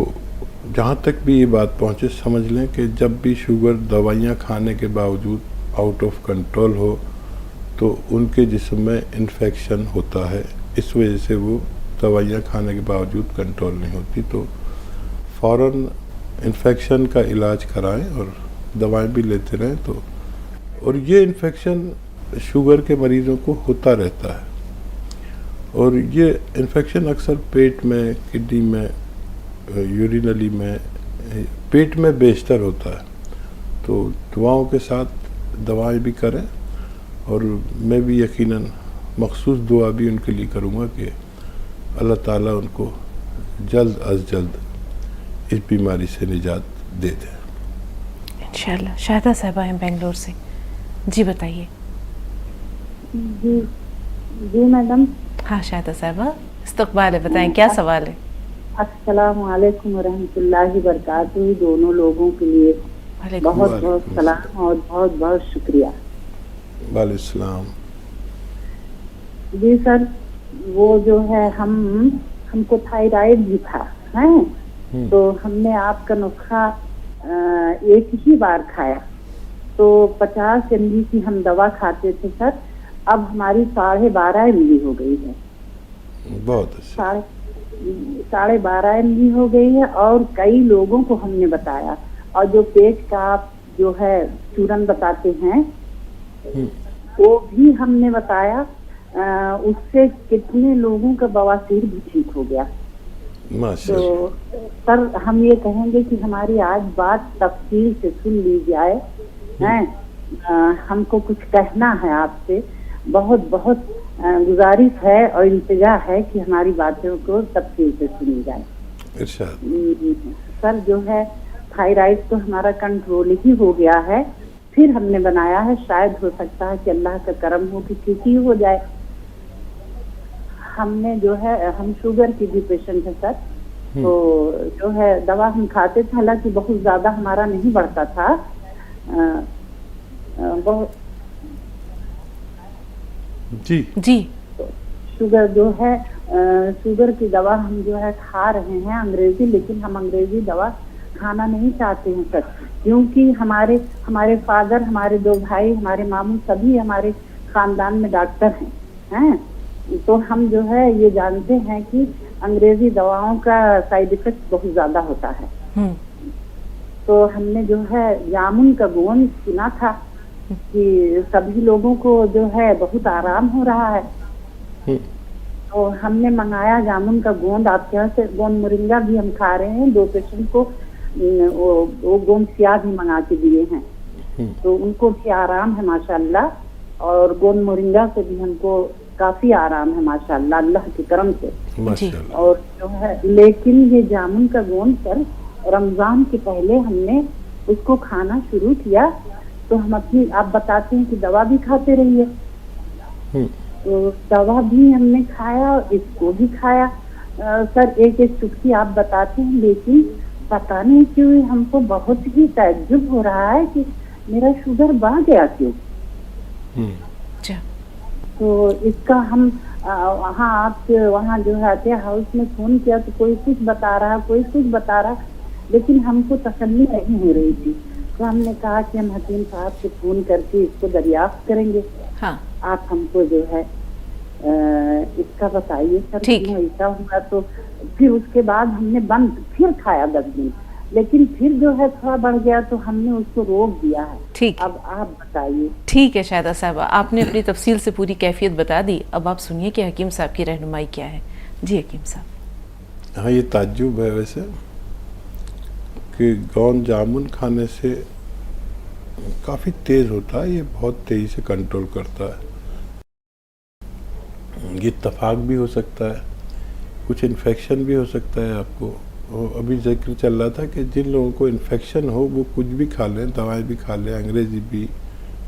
जहाँ तक भी ये बात पहुँचे, समझ लें कि जब भी शुगर दवाइयाँ खाने के बावजूद आउट ऑफ कंट्रोल हो, तो उनके जिस्म में इन्फेक्शन होता है। इस वजह से वो दवाइयाँ खाने के बावजूद कंट्रोल नहीं होती। तो फ़ौरन इन्फेक्शन का इलाज कराएं और दवाएं भी लेते रहें। तो और ये इन्फेक्शन शुगर के मरीज़ों को होता रहता है, और ये इन्फेक्शन अक्सर पेट में, किडनी में, यूरिनली में, पेट में बेशतर होता है। तो दुआओं के साथ दवाएं भी करें, और मैं भी यकीनन मखसूस दुआ भी उनके लिए करूँगा कि अल्लाह ताला उनको जल्द अज जल्द इस बीमारी से निजात दे दें
इंशाल्लाह। शाहिदा साहबा हैं बेंगलोर से। जी बताइए।
जी जी मैडम।
हाँ शाहिदा साहबा, इस्तकबाल है, बताएं क्या सवाल है।
अस्सलाम वालेकुम वरहमतुल्लाहि वबरकातुहू। दोनों लोगों के लिए बहुत बहुत सलाम और बहुत बहुत शुक्रिया।
वालेकुम।
जी सर, वो जो है हमको थायराइड भी था है, तो हमने आपका नुस्खा एक ही बार खाया, तो 50 mg की हम दवा खाते थे सर। अब हमारी 12.5 mg हो गई है।
बहुत अच्छा।
12.5 mg हो गई है। और कई लोगों को हमने बताया, और जो पेट का जो है चूरन बताते हैं वो भी हमने बताया। उससे कितने लोगों का बवासीर भी ठीक हो गया। तो सर हम ये कहेंगे कि हमारी आज बात तफसील से सुन ली जाए हैं, हमको कुछ कहना है आपसे, बहुत बहुत गुजारिश है और इल्तिजा है कि हमारी बातों को तफसील से सुनी जाए।
इरशाद।
सर जो है थायराइड तो हमारा कंट्रोल ही हो गया है, फिर हमने बनाया है, शायद हो सकता है कि अल्लाह का करम हो कि ठीक ही हो जाए। हमने जो है, हम शुगर की भी पेशेंट है सर, तो जो है दवा हम खाते थे, हालांकि बहुत ज्यादा हमारा नहीं बढ़ता था, बहुत
जी
शुगर जो है, शुगर की दवा हम जो है खा रहे हैं अंग्रेजी, लेकिन हम अंग्रेजी दवा खाना नहीं चाहते हैं सर, क्योंकि हमारे फादर, हमारे 2 भाई, हमारे मामू सभी हमारे खानदान में डॉक्टर हैं, तो हम जो है ये जानते हैं कि अंग्रेजी दवाओं का साइड इफेक्ट बहुत ज्यादा होता है। तो हमने जो है जामुन का गोंद सुना था कि सभी लोगों को जो है बहुत आराम हो रहा है, तो हमने मंगाया जामुन का गोंद आपके यहाँ से। गोंद मोरिंगा भी हम खा रहे हैं, 2 पेशेंट को वो गोंद सिया भी मंगा के दिए हैं, तो उनको भी आराम है माशाल्लाह, और गोंद मोरिंगा से भी हमको काफी आराम है माशाल्लाह, अल्लाह के करम से
माशाल्लाह।
और जो है, लेकिन ये जामुन का गोंद सर रमजान के पहले हमने उसको खाना शुरू किया, तो हम अपनी, आप बताते हैं कि दवा भी खाते रहिए, तो दवा भी हमने खाया, इसको भी खाया। सर एक चुटकी आप बताते हैं, लेकिन पता नहीं क्यों हमको बहुत ही ताज्जुब हो रहा है कि मेरा शुगर बढ़ गया क्यों। तो इसका हम वहाँ आपके वहाँ जो है अतिया हाउस में फोन किया, तो कोई कुछ बता रहा, कोई कुछ बता रहा, लेकिन हमको तसल्ली नहीं हो रही थी, तो हमने कहा कि हम हकीम साहब से फोन करके इसको दरियाफ्त करेंगे।
हाँ।
आप हमको जो है इसका बताइए सर, क्यों ऐसा हुआ। तो फिर उसके बाद हमने बंद फिर खाया 10 दिन, लेकिन फिर जो है थोड़ा बढ़ गया, तो हमने उसको रोक दिया है।
ठीक,
अब आप बताइए।
ठीक है शाहिदा साहबा, आपने अपनी तफसील से पूरी कैफियत बता दी, अब आप सुनिए कि हकीम साहब की रहनुमाई क्या है। जी हकीम साहब।
हाँ, ये ताज्जुब है वैसे कि गोंद जामुन खाने से काफ़ी तेज़ होता है, ये बहुत तेज़ी से कंट्रोल करता है। ये इत्तफाक भी हो सकता है, कुछ इन्फेक्शन भी हो सकता है आपको। और अभी जिक्र चल रहा था कि जिन लोगों को इन्फेक्शन हो वो कुछ भी खा लें, दवाएं भी खा लें, अंग्रेज़ी भी,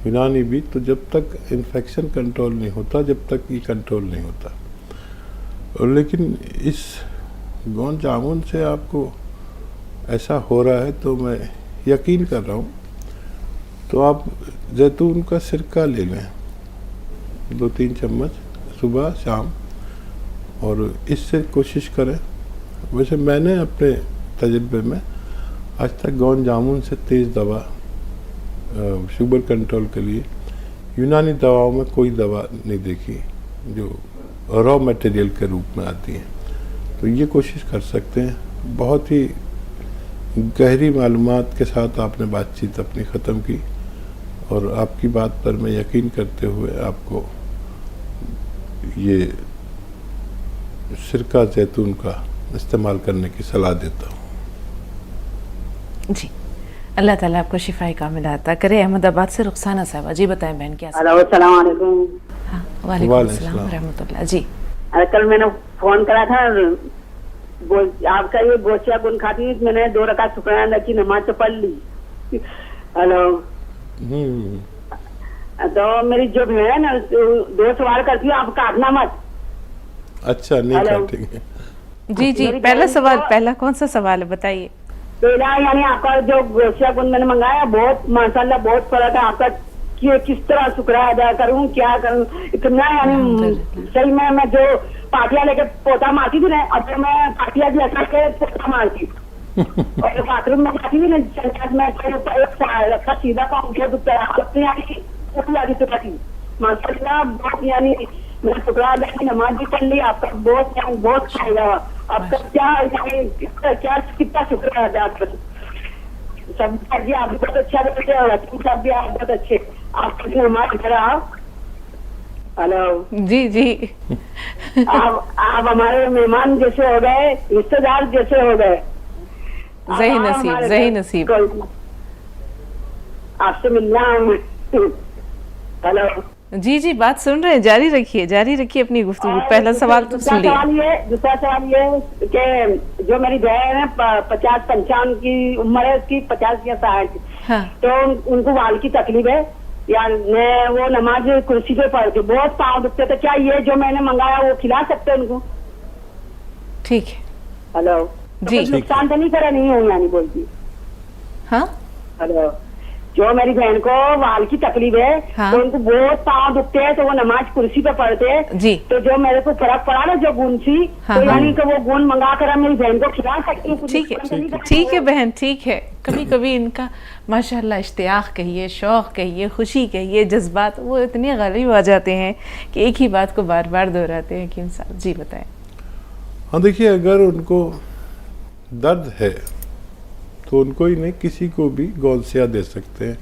यूनानी भी, तो जब तक इन्फेक्शन कंट्रोल नहीं होता, जब तक ये कंट्रोल नहीं होता। और लेकिन इस गोंद जामुन से आपको ऐसा हो रहा है, तो मैं यकीन कर रहा हूँ, तो आप जैतून का सिरका ले लें 2-3 चम्मच सुबह शाम, और इससे कोशिश करें। वैसे मैंने अपने तजुर्बे में आज तक गोंद जामुन से तेज़ दवा शुगर कंट्रोल के लिए यूनानी दवाओं में कोई दवा नहीं देखी जो रॉ मटेरियल के रूप में आती है। तो ये कोशिश कर सकते हैं। बहुत ही गहरी मालूमात के साथ आपने बातचीत अपनी ख़त्म की, और आपकी बात पर मैं यकीन करते हुए आपको ये सिरका जैतून का इस्तेमाल करने की सलाह देता हूँ।
जी, अल्लाह ताला आपको शिफाई कामिल अता करे। अहमदाबाद से रुखसाना साहबा, जी बताएं बहन क्या।
हेलो, अस्सलाम वालेकुम।
हाँ, वालेकुम अस्सलाम व रहमतुल्लाह। जी,
कल मैंने फोन करा था, आपका ये गोशिया गुन खाती, मैंने 2 रकात शुक्राना की नमाज तो पढ़ ली। हेलो, तो मेरी जो बहन है ना, 2 सवाल करती हूँ, आप काटना मत।
अच्छा, नहीं काटेंगे।
जी जी, पहला सवाल, पहला कौन सा सवाल है बताइए।
पहला यानी आपका जो गोशिया गुन मैंने मंगाया, बहुत माशाल्लाह बहुत फर्क है आपका, कि किस तरह शुक्रिया अदा करूँ, क्या करूँ, इतना यानी सही में। मैं जो पाटिया लेके पोता मारती थी ना, अब मैं पाटिया भी ऐसा के पोता मारती और बाथरूम में जाती थी ना, मैं सीधा पाऊँ माशाल्लाह बहुत, यानी मैं शुक्रिया अदा की नमाज भी पढ़ ली, आपका बहुत यानी बहुत फायदा। आपका क्या यानी क्या कितना शुक्रिया अदा कर सब जी, आप बहुत अच्छा बोलते और हकीम साहब भी आप बहुत अच्छे। आप नमाज घर आओ। हेलो,
जी जी,
आप हमारे मेहमान जैसे हो गए, रिश्तेदार जैसे हो गए।
सही नसीब, सही नसीब।
आपसे मिलना
हेलो
जी जी, बात सुन रहे हैं, जारी रखिए अपनी गुफ्तगू। पहला सवाल तो सुन लिया।
दूसरा सवाल ये कि जो मेरी बहन है 50-55 की उम्र है उसकी, 50 या 60,
हाँ।
तो उनको वाल की तकलीफ है, या वो नमाज कुर्सी पे पढ़ती, बहुत पाँव दुखते, तो क्या ये जो मैंने मंगाया वो खिला सकते हैं उनको?
ठीक है।
हेलो
जी।
तो नुकसान तो नहीं करा, नहीं हो यानी बोलती।
हाँ,
हेलो, जो मेरी बहन को वाल की तकलीफ है,
हाँ।
तो उनको बहुत पाँव दुखते हैं, तो वो नमाज कुर्सी पे पढ़ते हैं
जी।
तो जो मेरे को फर्क पड़ा ना जो गुण सी,
हाँ,
तो
हाँ।
यानी कि वो गुण मंगा कर हम मेरी बहन को खिला सकती हूँ।
ठीक है बहन, ठीक है। कभी कभी इनका माशाल्लाह इश्तियाक कहिए, शौक़ कहिए, खुशी कहिए, जज्बात वो इतने गालिब आ जाते हैं कि एक ही बात को बार बार दोहराते हैं। हकीम साहब जी बताएं।
हाँ देखिए, अगर उनको दर्द है तो उनको ही नहीं, किसी को भी गौलसिया दे सकते हैं,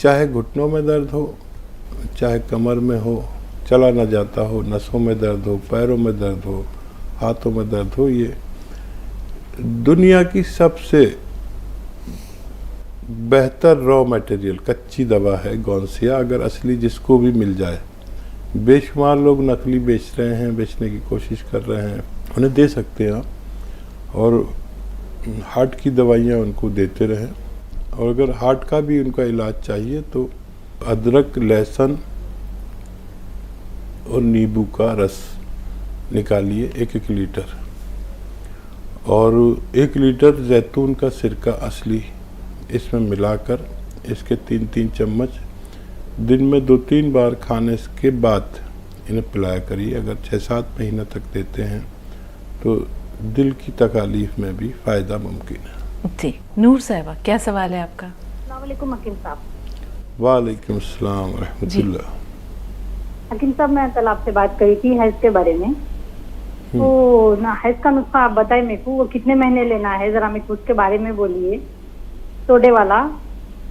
चाहे घुटनों में दर्द हो, चाहे कमर में हो, चला ना जाता हो, नसों में दर्द हो, पैरों में दर्द हो, हाथों में दर्द हो। ये दुनिया की सबसे बेहतर रॉ मटेरियल, कच्ची दवा है गौलसिया, अगर असली जिसको भी मिल जाए। बेशुमार लोग नकली बेच रहे हैं, बेचने की कोशिश कर रहे हैं, उन्हें दे सकते हैं आप, और हार्ट की दवाइयाँ उनको देते रहें। और अगर हार्ट का भी उनका इलाज चाहिए तो अदरक, लहसुन और नींबू का रस निकालिए 1-1 लीटर, और 1 लीटर जैतून का सिरका असली इसमें मिलाकर इसके 3-3 चम्मच दिन में 2-3 बार खाने के बाद इन्हें पिलाया करिए। अगर 6-7 महीने तक देते हैं तो दिल की तकालीफ में भी फ़ायदा मुमकिन है।
जी। नूर साहिबा, क्या सवाल है आपका?
अस्सलाम वालेकुम हकीम साहब।
वालेकुम अस्सलाम व रहमतुल्लाह।
हकीम साहब, मैं कल आपसे बात करी थी हैज के बारे में, तो ना हैज का नुस्खा आप बताए मेरे को, वो कितने महीने लेना है, जरा मेरे को उसके बारे में बोलिए, सोडे वाला।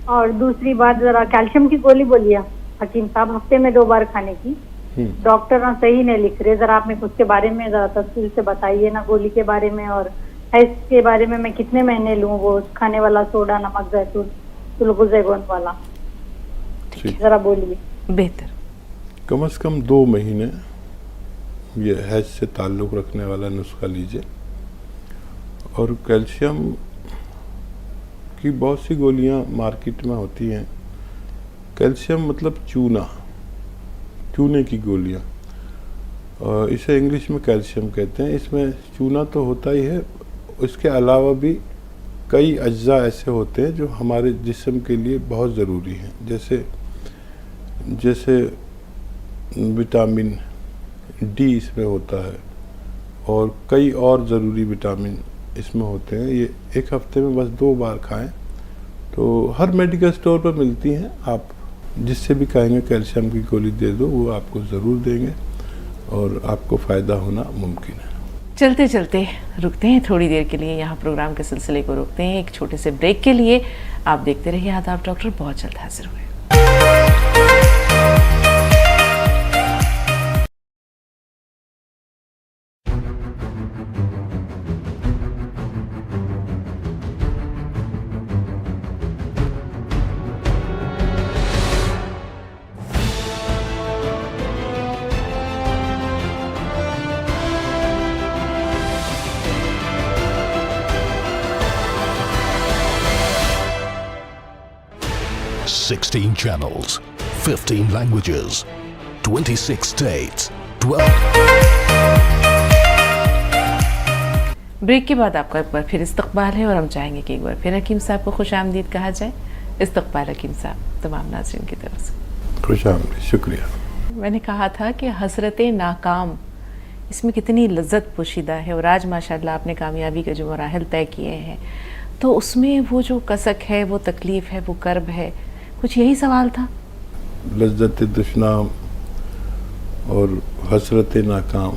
और दूसरी बात, जरा कैल्शियम की गोली बोलिए हकीम साहब, हफ्ते में 2 बार खाने की। डॉक्टर ना सही नहीं लिख रहे, जरा आप मेरे को उसके बारे में जरा तफसील से बताइए ना, गोली के बारे में और हैज के बारे में। मैं कितने महीने लूँ वो खाने वाला सोडा, नमक, जैतून, ग्लूकोजैगोन वाला, जरा बोलिए।
बेहतर।
कम से कम 2 महीने ये हैज से ताल्लुक़ रखने वाला नुस्खा लीजिए। और कैल्शियम की बहुत सी गोलियां मार्केट में होती हैं। कैल्शियम मतलब चूना, चूने की गोलियां, इसे इंग्लिश में कैल्शियम कहते हैं। इसमें चूना तो होता ही है, इसके अलावा भी कई अज्जा ऐसे होते हैं जो हमारे जिस्म के लिए बहुत ज़रूरी हैं, जैसे विटामिन डी इसमें होता है, और कई और ज़रूरी विटामिन इसमें होते हैं। ये 1 हफ्ते में बस 2 बार खाएं तो हर मेडिकल स्टोर पर मिलती हैं। आप जिससे भी कहेंगे कैल्शियम की गोली दे दो, वो आपको ज़रूर देंगे और आपको फ़ायदा होना मुमकिन है।
चलते चलते रुकते हैं थोड़ी देर के लिए, यहाँ प्रोग्राम के सिलसिले को रोकते हैं एक छोटे से ब्रेक के लिए। आप देखते रहिए आदाब डॉक्टर, बहुत जल्द हाजिर हुए।
$16 channels, 15 languages, 26 states, 12...
ब्रेक के बाद आपका एक बार फिर इस्तकबाल है और हम चाहेंगे कि एक बार फिर हकीम साहब को खुश आमदीद कहा जाए। इस्तकबाल हकीम साहब, तमाम नाज़रीन की तरफ से
खुश आमदीद, शुक्रिया।
मैंने कहा था कि हसरत नाकाम, इसमें कितनी लज्जत पोशीदा है, और आज माशाल्लाह आपने कामयाबी के जो मराहल तय किए हैं, तो उसमें वो जो कसक है, वो तकलीफ़ है, वो कर्ब है, कुछ यही सवाल था।
लज्जत दुश्नाम और हसरत नाकाम,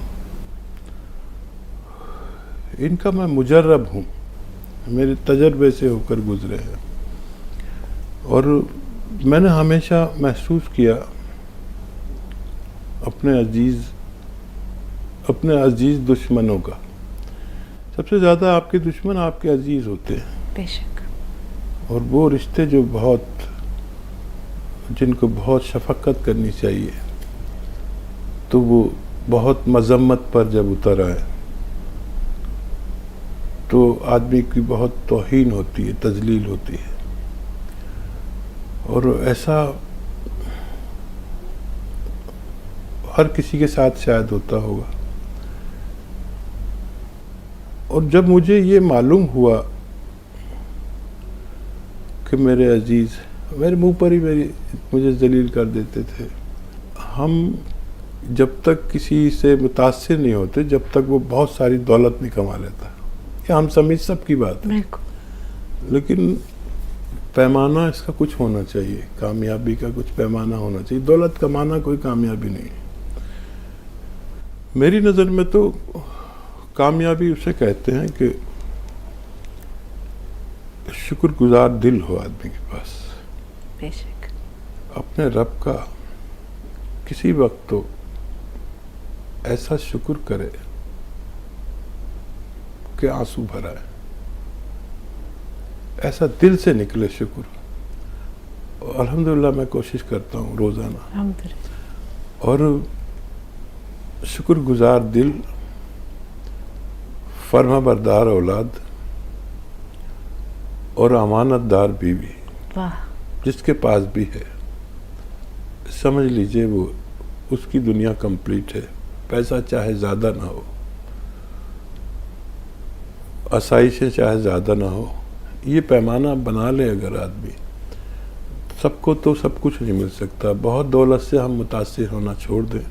इनका मैं मुजर्रब हूँ, मेरे तजर्बे से होकर गुजरे हैं। और मैंने हमेशा महसूस किया अपने अजीज़ दुश्मनों का, सबसे ज़्यादा आपके दुश्मन आपके अजीज़ होते हैं।
बेशक।
और वो रिश्ते जो बहुत جن کو بہت شفقت کرنی چاہیے تو وہ بہت مذمت پر جب اتر آئے تو آدمی کی بہت توہین ہوتی ہے، تذلیل ہوتی ہے، اور ایسا ہر کسی کے ساتھ شاید ہوتا ہوگا. اور جب مجھے یہ معلوم ہوا کہ میرے عزیز میرے منہ پر ہی مجھے ذلیل کر دیتے تھے. ہم جب تک کسی سے متاثر نہیں ہوتے جب تک وہ بہت ساری دولت نہیں کما لیتا. یہ ہم سمجھ سب کی بات ہے، لیکن پیمانہ اس کا کچھ ہونا چاہیے، کامیابی کا کچھ پیمانہ ہونا چاہیے. دولت کمانا کوئی کامیابی نہیں. میری نظر میں تو کامیابی اسے کہتے ہیں کہ شکر گزار دل ہو آدمی کے پاس،
بے شک
اپنے رب کا کسی وقت تو ایسا شکر کرے کہ آنسو بھرائے، ایسا دل سے نکلے شکر. الحمدللہ میں کوشش کرتا ہوں روزانہ. اور شکر گزار دل، فرما بردار اولاد اور امانت دار بیوی جس کے پاس بھی ہے، سمجھ لیجئے وہ اس کی دنیا کمپلیٹ ہے. پیسہ چاہے زیادہ نہ ہو، آسائشیں چاہے زیادہ نہ ہو، یہ پیمانہ بنا لے اگر آدمی. سب کو تو سب کچھ نہیں مل سکتا. بہت دولت سے ہم متاثر ہونا چھوڑ دیں.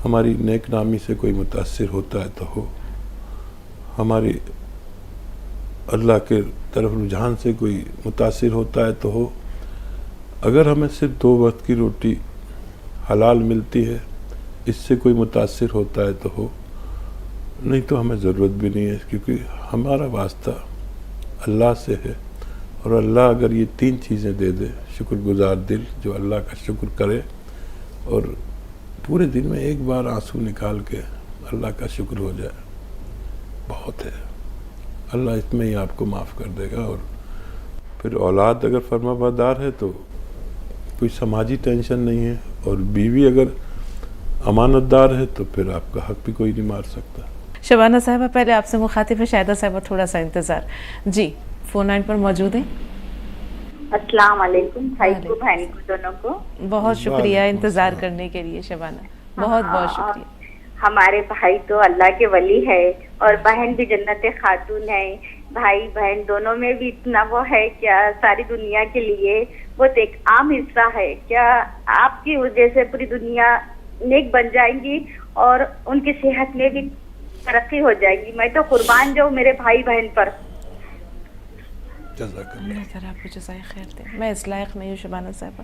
ہماری نیک نامی سے کوئی متاثر ہوتا ہے تو ہو، ہماری اللہ کے طرف رجحان سے کوئی متاثر ہوتا ہے تو ہو. اگر ہمیں صرف 2 وقت کی روٹی حلال ملتی ہے، اس سے کوئی متاثر ہوتا ہے تو ہو، نہیں تو ہمیں ضرورت بھی نہیں ہے، کیونکہ ہمارا واسطہ اللہ سے ہے. اور اللہ اگر یہ 3 چیزیں دے دے، شکر گزار دل جو اللہ کا شکر کرے اور پورے دن میں ایک بار آنسو نکال کے اللہ کا شکر ہو جائے، بہت ہے. اللہ اس میں ہی آپ کو معاف کر دے گا. اور پھر اولاد اگر فرما بردار ہے تو کوئی سماجی ٹینشن نہیں ہے، اور بیوی اگر امانت دار ہے تو پھر آپ کا حق بھی کوئی نہیں مار سکتا.
شبانہ صاحبہ پہلے آپ سے مخاطب ہے شاہدہ صاحبہ، تھوڑا سا انتظار. جی فون لائن پر موجود ہیں.
السلام علیکم بھائی کو بہن کو دونوں کو.
بہت شکریہ انتظار کرنے کے لیے شبانہ، بہت بہت شکریہ.
ہمارے بھائی تو اللہ کے ولی ہے اور بہن بھی جنت خاتون ہے. بھائی بہن دونوں میں بھی اتنا وہ ہے کیا ساری دنیا کے لیے بہت ایک عام حصہ ہے. کیا آپ کی وجہ سے پوری دنیا نیک بن جائیں گی اور ان کی صحت میں بھی ترقی ہو جائے گی. میں تو قربان جاؤں میرے بھائی بہن پر.
اللہ تعالیٰ آپ کو جزائے خیر دے. میں اس لائق نہیں ہوں شبانہ صاحبہ.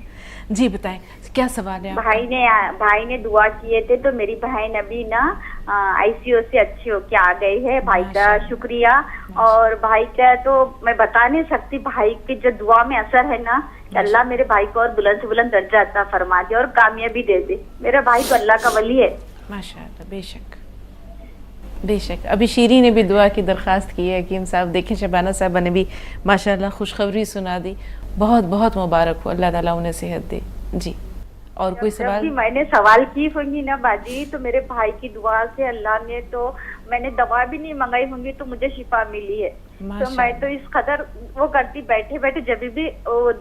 جی بتائیں کیا سوال ہے.
بھائی نے دعا کیے تھے تو میری بہن ابھی نا آئی سی او سے اچھی ہو کے آ گئی ہے. بھائی کا شکریہ. اور بھائی کا تو میں بتا نہیں سکتی، بھائی کی جو دعا میں اثر ہے نا، اللہ میرے بھائی کو اور بلند سے بلند درجہ عطا فرما دے اور کامیابی دے دے. میرا بھائی تو اللہ کا ولی ہے.
ماشاء اللہ. بے شک بے شک. ابھی شیری نے بھی دعا کی درخواست کی ہے. حکیم صاحب دیکھیں شبانہ صاحبہ نے بھی ماشاءاللہ خوشخبری سنا دی. بہت بہت مبارک ہو، اللہ تعالیٰ انہیں صحت دے. جی اور کوئی سوال؟
میں نے سوال کی ہوں گی نا باجی تو میرے بھائی کی دعا سے اللہ نے تو میں نے دوا بھی نہیں منگائی ہوں گی تو مجھے شفا ملی ہے. تو میں تو اس قدر وہ کرتی بیٹھے بیٹھے جب بھی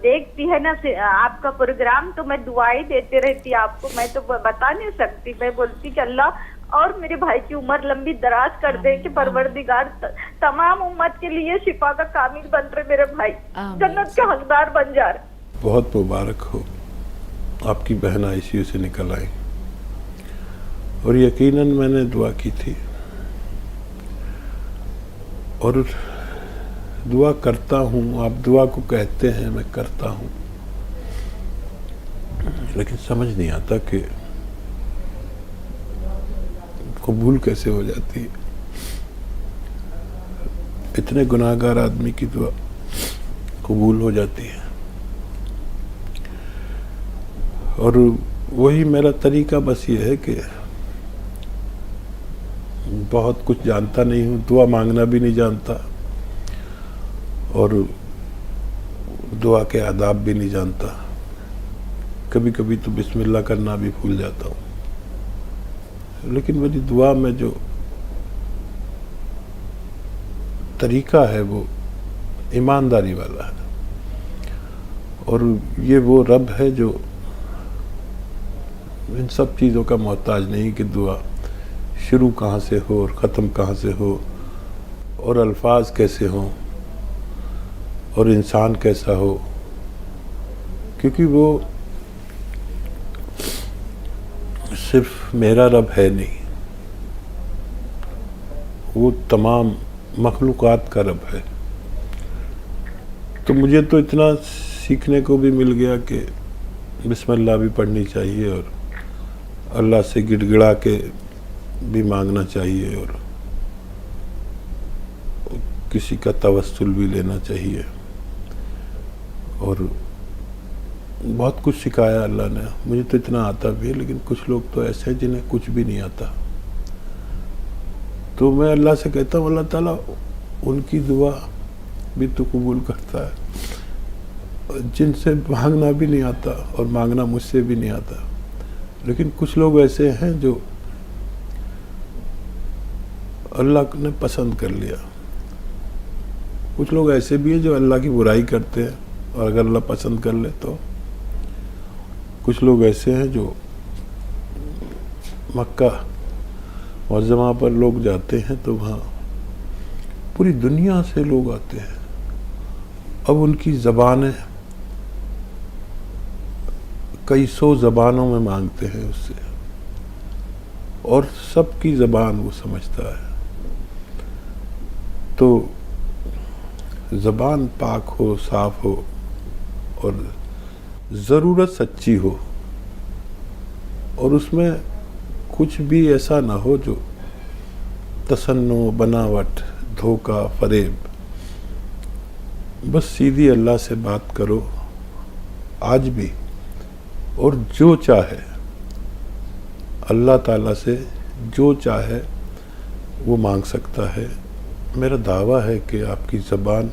دیکھتی ہے نا آپ کا پروگرام تو میں دعائیں دیتے رہتی آپ کو. میں تو بتا نہیں سکتی. میں بولتی کہ اللہ اور میرے بھائی کی عمر لمبی دراز کر دے کہ پروردگار تمام امت کے لیے شفا کا کامل بن رہے میرے بھائی، جنت کے حقدار بن جا رہے.
بہت مبارک ہو، آپ کی بہن آئی سی یو سے نکل آئی. اور یقیناً میں نے دعا کی تھی اور دعا کرتا ہوں. آپ دعا کو کہتے ہیں، میں کرتا ہوں، لیکن سمجھ نہیں آتا کہ قبول کیسے ہو جاتی ہے. اتنے گناہگار آدمی کی دعا قبول ہو جاتی ہے. اور وہی میرا طریقہ بس یہ ہے کہ بہت کچھ جانتا نہیں ہوں، دعا مانگنا بھی نہیں جانتا اور دعا کے آداب بھی نہیں جانتا. کبھی کبھی تو بسم اللہ کرنا بھی بھول جاتا ہوں. لیکن میری دعا میں جو طریقہ ہے وہ ایمانداری والا ہے, اور یہ وہ رب ہے جو ان سب چیزوں کا محتاج نہیں کہ دعا شروع کہاں سے ہو اور ختم کہاں سے ہو, اور الفاظ کیسے ہوں, اور انسان کیسا ہو, کیونکہ وہ صرف میرا رب ہے نہیں, وہ تمام مخلوقات کا رب ہے. تو مجھے تو اتنا سیکھنے کو بھی مل گیا کہ بسم اللہ بھی پڑھنی چاہیے, اور اللہ سے گڑ گڑا کے بھی مانگنا چاہیے, اور کسی کا توسل بھی لینا چاہیے. اور بہت کچھ سکھایا اللہ نے. مجھے تو اتنا آتا بھی ہے, لیکن کچھ لوگ تو ایسے ہیں جنہیں کچھ بھی نہیں آتا. تو میں اللہ سے کہتا ہوں اللہ تعالیٰ ان کی دعا بھی تو قبول کرتا ہے جن سے مانگنا بھی نہیں آتا, اور مانگنا مجھ سے بھی نہیں آتا. لیکن کچھ لوگ ایسے ہیں جو اللہ نے پسند کر لیا. کچھ لوگ ایسے بھی ہیں جو اللہ کی برائی کرتے ہیں, اور اگر اللہ پسند کر لے تو. کچھ لوگ ایسے ہیں جو مکہ معظمہ پر لوگ جاتے ہیں تو وہاں پوری دنیا سے لوگ آتے ہیں. اب ان کی زبانیں کئی سو زبانوں میں مانگتے ہیں اس سے, اور سب کی زبان وہ سمجھتا ہے. تو زبان پاک ہو, صاف ہو, اور ضرورت سچی ہو, اور اس میں کچھ بھی ایسا نہ ہو جو تصنع, بناوٹ, دھوکہ, فریب. بس سیدھی اللہ سے بات کرو آج بھی, اور جو چاہے اللہ تعالیٰ سے جو چاہے وہ مانگ سکتا ہے. میرا دعویٰ ہے کہ آپ کی زبان,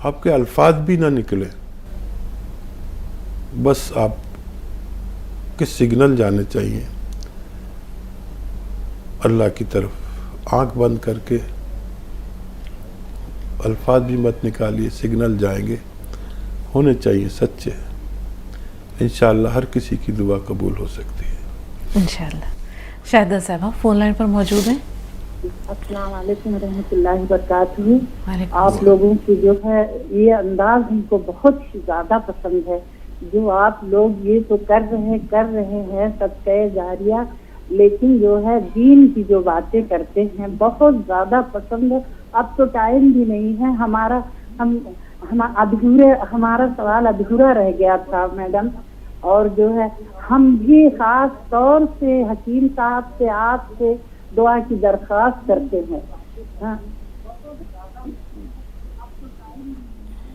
آپ کے الفاظ بھی نہ نکلے, بس آپ کے سگنل جانے چاہیے اللہ کی طرف. آنکھ بند کر کے الفاظ بھی مت نکالیے, سگنل جائیں گے, ہونے چاہیے سچے. انشاءاللہ ہر کسی کی دعا قبول ہو سکتی ہے
انشاءاللہ. شاہدہ صاحبہ فون لائن پر موجود ہیں.
السلام علیکم ورحمۃ اللہ وبرکاتہ. آپ لوگوں کی جو ہے یہ انداز ہم کو بہت زیادہ پسند ہے. جو آپ لوگ یہ تو کر رہے ہیں صدقہ جاریہ, لیکن جو ہے دین کی جو باتیں کرتے ہیں بہت زیادہ پسند ہے. اب تو ٹائم بھی نہیں ہے, ہمارا سوال ادھورا رہ گیا تھا میڈم. اور جو ہے ہم بھی خاص طور سے حکیم صاحب سے آپ سے دعا کی درخواست کرتے ہیں.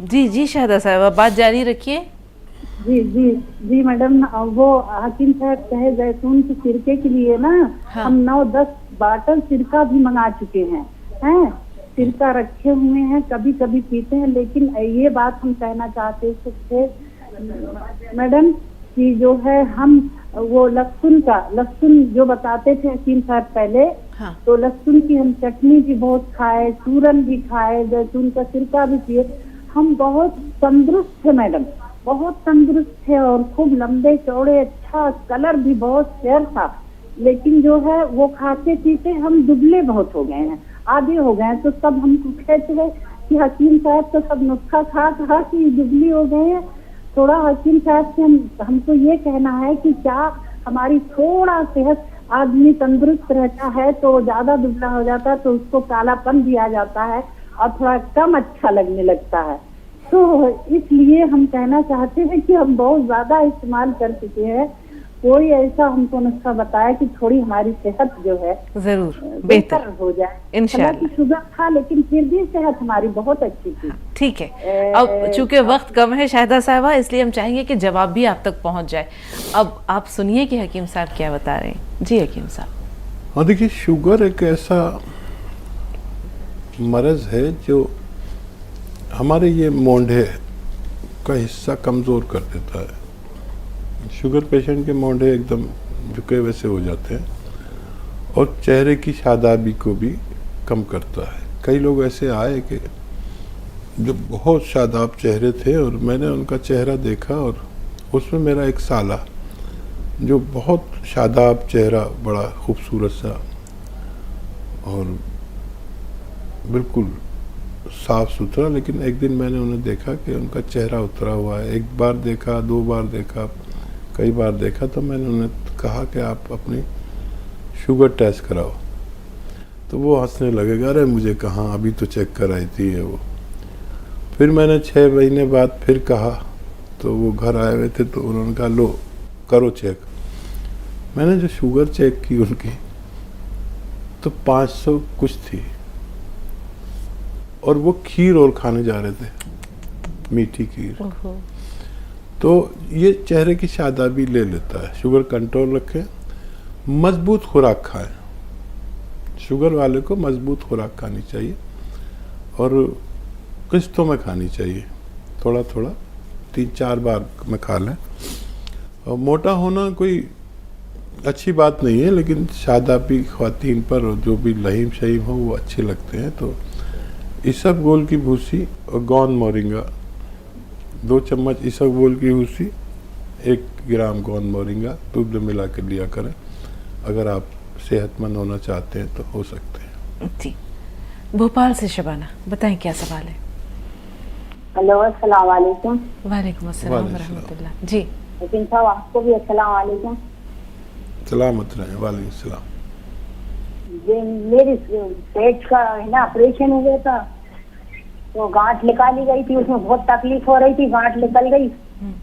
جی شاہدہ صاحبہ بات جاری رکھیے.
جی میڈم, وہ حکیم صاحب کہے زیتون کے سرکے کے لیے نا ہم 9-10 باٹل سرکہ بھی منگا چکے ہیں. سرکہ رکھے ہوئے ہیں, کبھی کبھی پیتے ہیں. لیکن یہ بات ہم کہنا چاہتے تھے میڈم کہ جو ہے ہم وہ لہسن جو بتاتے تھے حکیم صاحب پہلے, تو لہسن کی ہم چٹنی بھی بہت کھائے, چورن بھی کھائے, زیتون کا سرکہ بھی پیے. ہم بہت تندرست تھے میڈم, بہت تندرست تھے, اور خوب لمبے چوڑے, اچھا کلر بھی بہت فیئر تھا. لیکن جو ہے وہ کھاتے پیتے ہم دبلے بہت ہو گئے ہیں, آدھے ہو گئے ہیں. تو سب ہم کو کہتے ہیں کہ حکیم صاحب تو سب نسخہ کھا کہ دبلی ہو گئے ہیں. تھوڑا حکیم صاحب سے ہم کو یہ کہنا ہے کہ کیا ہماری تھوڑا صحت, آدمی تندرست رہتا ہے تو زیادہ دبلا ہو جاتا ہے تو اس کو کالا پن بھی آ جاتا ہے, اور تھوڑا کم اچھا لگنے لگتا ہے. تو اس لیے ہم کہنا چاہتے ہیں کہ ہم بہت زیادہ استعمال کر چکے ہیں. کوئی ایسا ہم کو نسخہ بتایا کہ تھوڑی ہماری صحت جو ہے
ضرور
بہتر ہو جائے.
انشاءاللہ.
شوگر تھا لیکن پھر بھی صحت ہماری بہت اچھی تھی.
ٹھیک ہے, اب چونکہ وقت کم ہے شاہدہ صاحبہ, اس لیے ہم چاہیں گے کہ جواب بھی آپ تک پہنچ جائے. اب آپ سنیے کہ حکیم صاحب کیا بتا رہے ہیں. جی حکیم صاحب.
ہاں دیکھیے, شوگر ایک ایسا مرض ہے جو ہمارے یہ مونڈے کا حصہ کمزور کر دیتا ہے. शुगर पेशेंट के मोंढे एकदम झुके वैसे हो जाते हैं और चेहरे की शादाबी को भी कम करता है। कई लोग ऐसे आए कि जो बहुत शादाब चेहरे थे और मैंने उनका चेहरा देखा और उसमें मेरा एक साला जो बहुत शादाब चेहरा, बड़ा खूबसूरत सा और बिल्कुल साफ़ सुथरा, लेकिन एक दिन मैंने उन्हें देखा कि उनका चेहरा उतरा हुआ है। एक बार देखा, 2 बार देखा, कई बार देखा, तो मैंने उन्हें कहा कि आप अपनी शुगर टेस्ट कराओ। तो वो हंसने लगेगा, अरे मुझे कहाँ, अभी तो चेक कराई थी है वो। फिर मैंने 6 महीने बाद फिर कहा, तो वो घर आए हुए थे, तो उन्होंने कहा लो करो चेक। मैंने जो शुगर चेक की उनकी तो 500 कुछ थी और वो खीर और खाने जा रहे थे, मीठी खीर। तो ये चेहरे की शादाबी ले लेता है। शुगर कंट्रोल रखें, मजबूत खुराक खाएं। शुगर वाले को मजबूत खुराक खानी चाहिए और किस्तों में खानी चाहिए, थोड़ा थोड़ा 3-4 बार में खा लें। और मोटा होना कोई अच्छी बात नहीं है, लेकिन शादाबी ख्वातीन पर जो भी लहीम शहीम हो वो अच्छे लगते हैं। तो इसबगोल की भूसी और गौन मोरिंगा, 2 चम्मच इसबगोल की भूसी, 1 ग्राम गौन मोरिंगा दूध में मिला कर लिया करें। अगर आप सेहतमंद होना चाहते हैं तो हो सकते हैं।
जी, भोपाल से शबाना, बताएं क्या सवाल है।
हेलो, अस्सलाम वालेकुम।
वालेकुम अस्सलाम व रहमतुल्लाह। जी
लेकिन साहब आपको भी अस्सलाम वालेकुम।
सलामत रहें। वालेकुम सलाम।
ये मेरी पेट का है ना ऑपरेशन हो गया था, तो गांठ निकाली गई थी, उसमें बहुत तकलीफ हो रही थी, गांठ निकल गई।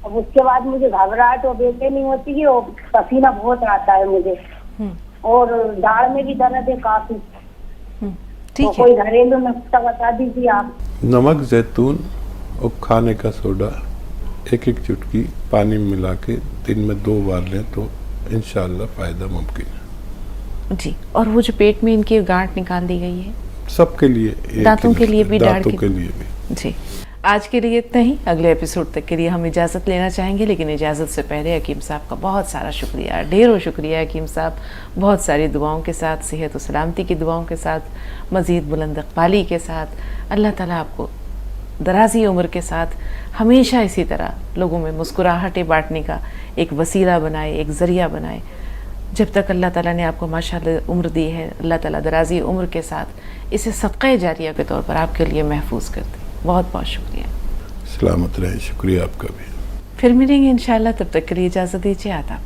अब उसके बाद मुझे घबराहट और बेचैनी होती है और पसीना बहुत आता है मुझे, और दाढ़ में भी दर्द है काफी।
ठीक
तो
है,
कोई घरेलू नुस्खा बता दीजिए आप।
नमक, जैतून और खाने का सोडा 1-1 चुटकी पानी में मिला के दिन में 2 बार लें तो इंशाअल्लाह फ़ायदा मुमकिन है।
जी। और वो जो पेट में इनकी गांठ निकाल दी गई है,
सबके लिए,
दांतों के लिए भी,
दांतों के लिए भी।
जी। आज के लिए इतना ही। अगले एपिसोड तक के लिए हम इजाज़त लेना चाहेंगे, लेकिन इजाज़त से पहले हकीम साहब का बहुत सारा शुक्रिया, ढेरों शुक्रिया हकीम साहब। बहुत सारी दुआओं के साथ, सेहत और सलामती की दुआओं के साथ, मज़ीद बुलंद इक़बाली के साथ, अल्लाह ताला आपको दराज़ी उम्र के साथ हमेशा इसी तरह लोगों में मुस्कुराहटें बांटने का एक वसीला बनाए, एक ज़रिया बनाए। जब तक अल्लाह ताला ने आपको माशाअल्लाह उम्र दी है, अल्लाह ताला दराज़ी उम्र के साथ इसे सदक़े जारिया के तौर पर आपके लिए महफूज कर दे। बहुत बहुत शुक्रिया।
सलामत रहे। शुक्रिया आपका भी।
फिर मिलेंगे इंशाअल्लाह, तब तक के लिए इजाज़त दीजिए। आदाब।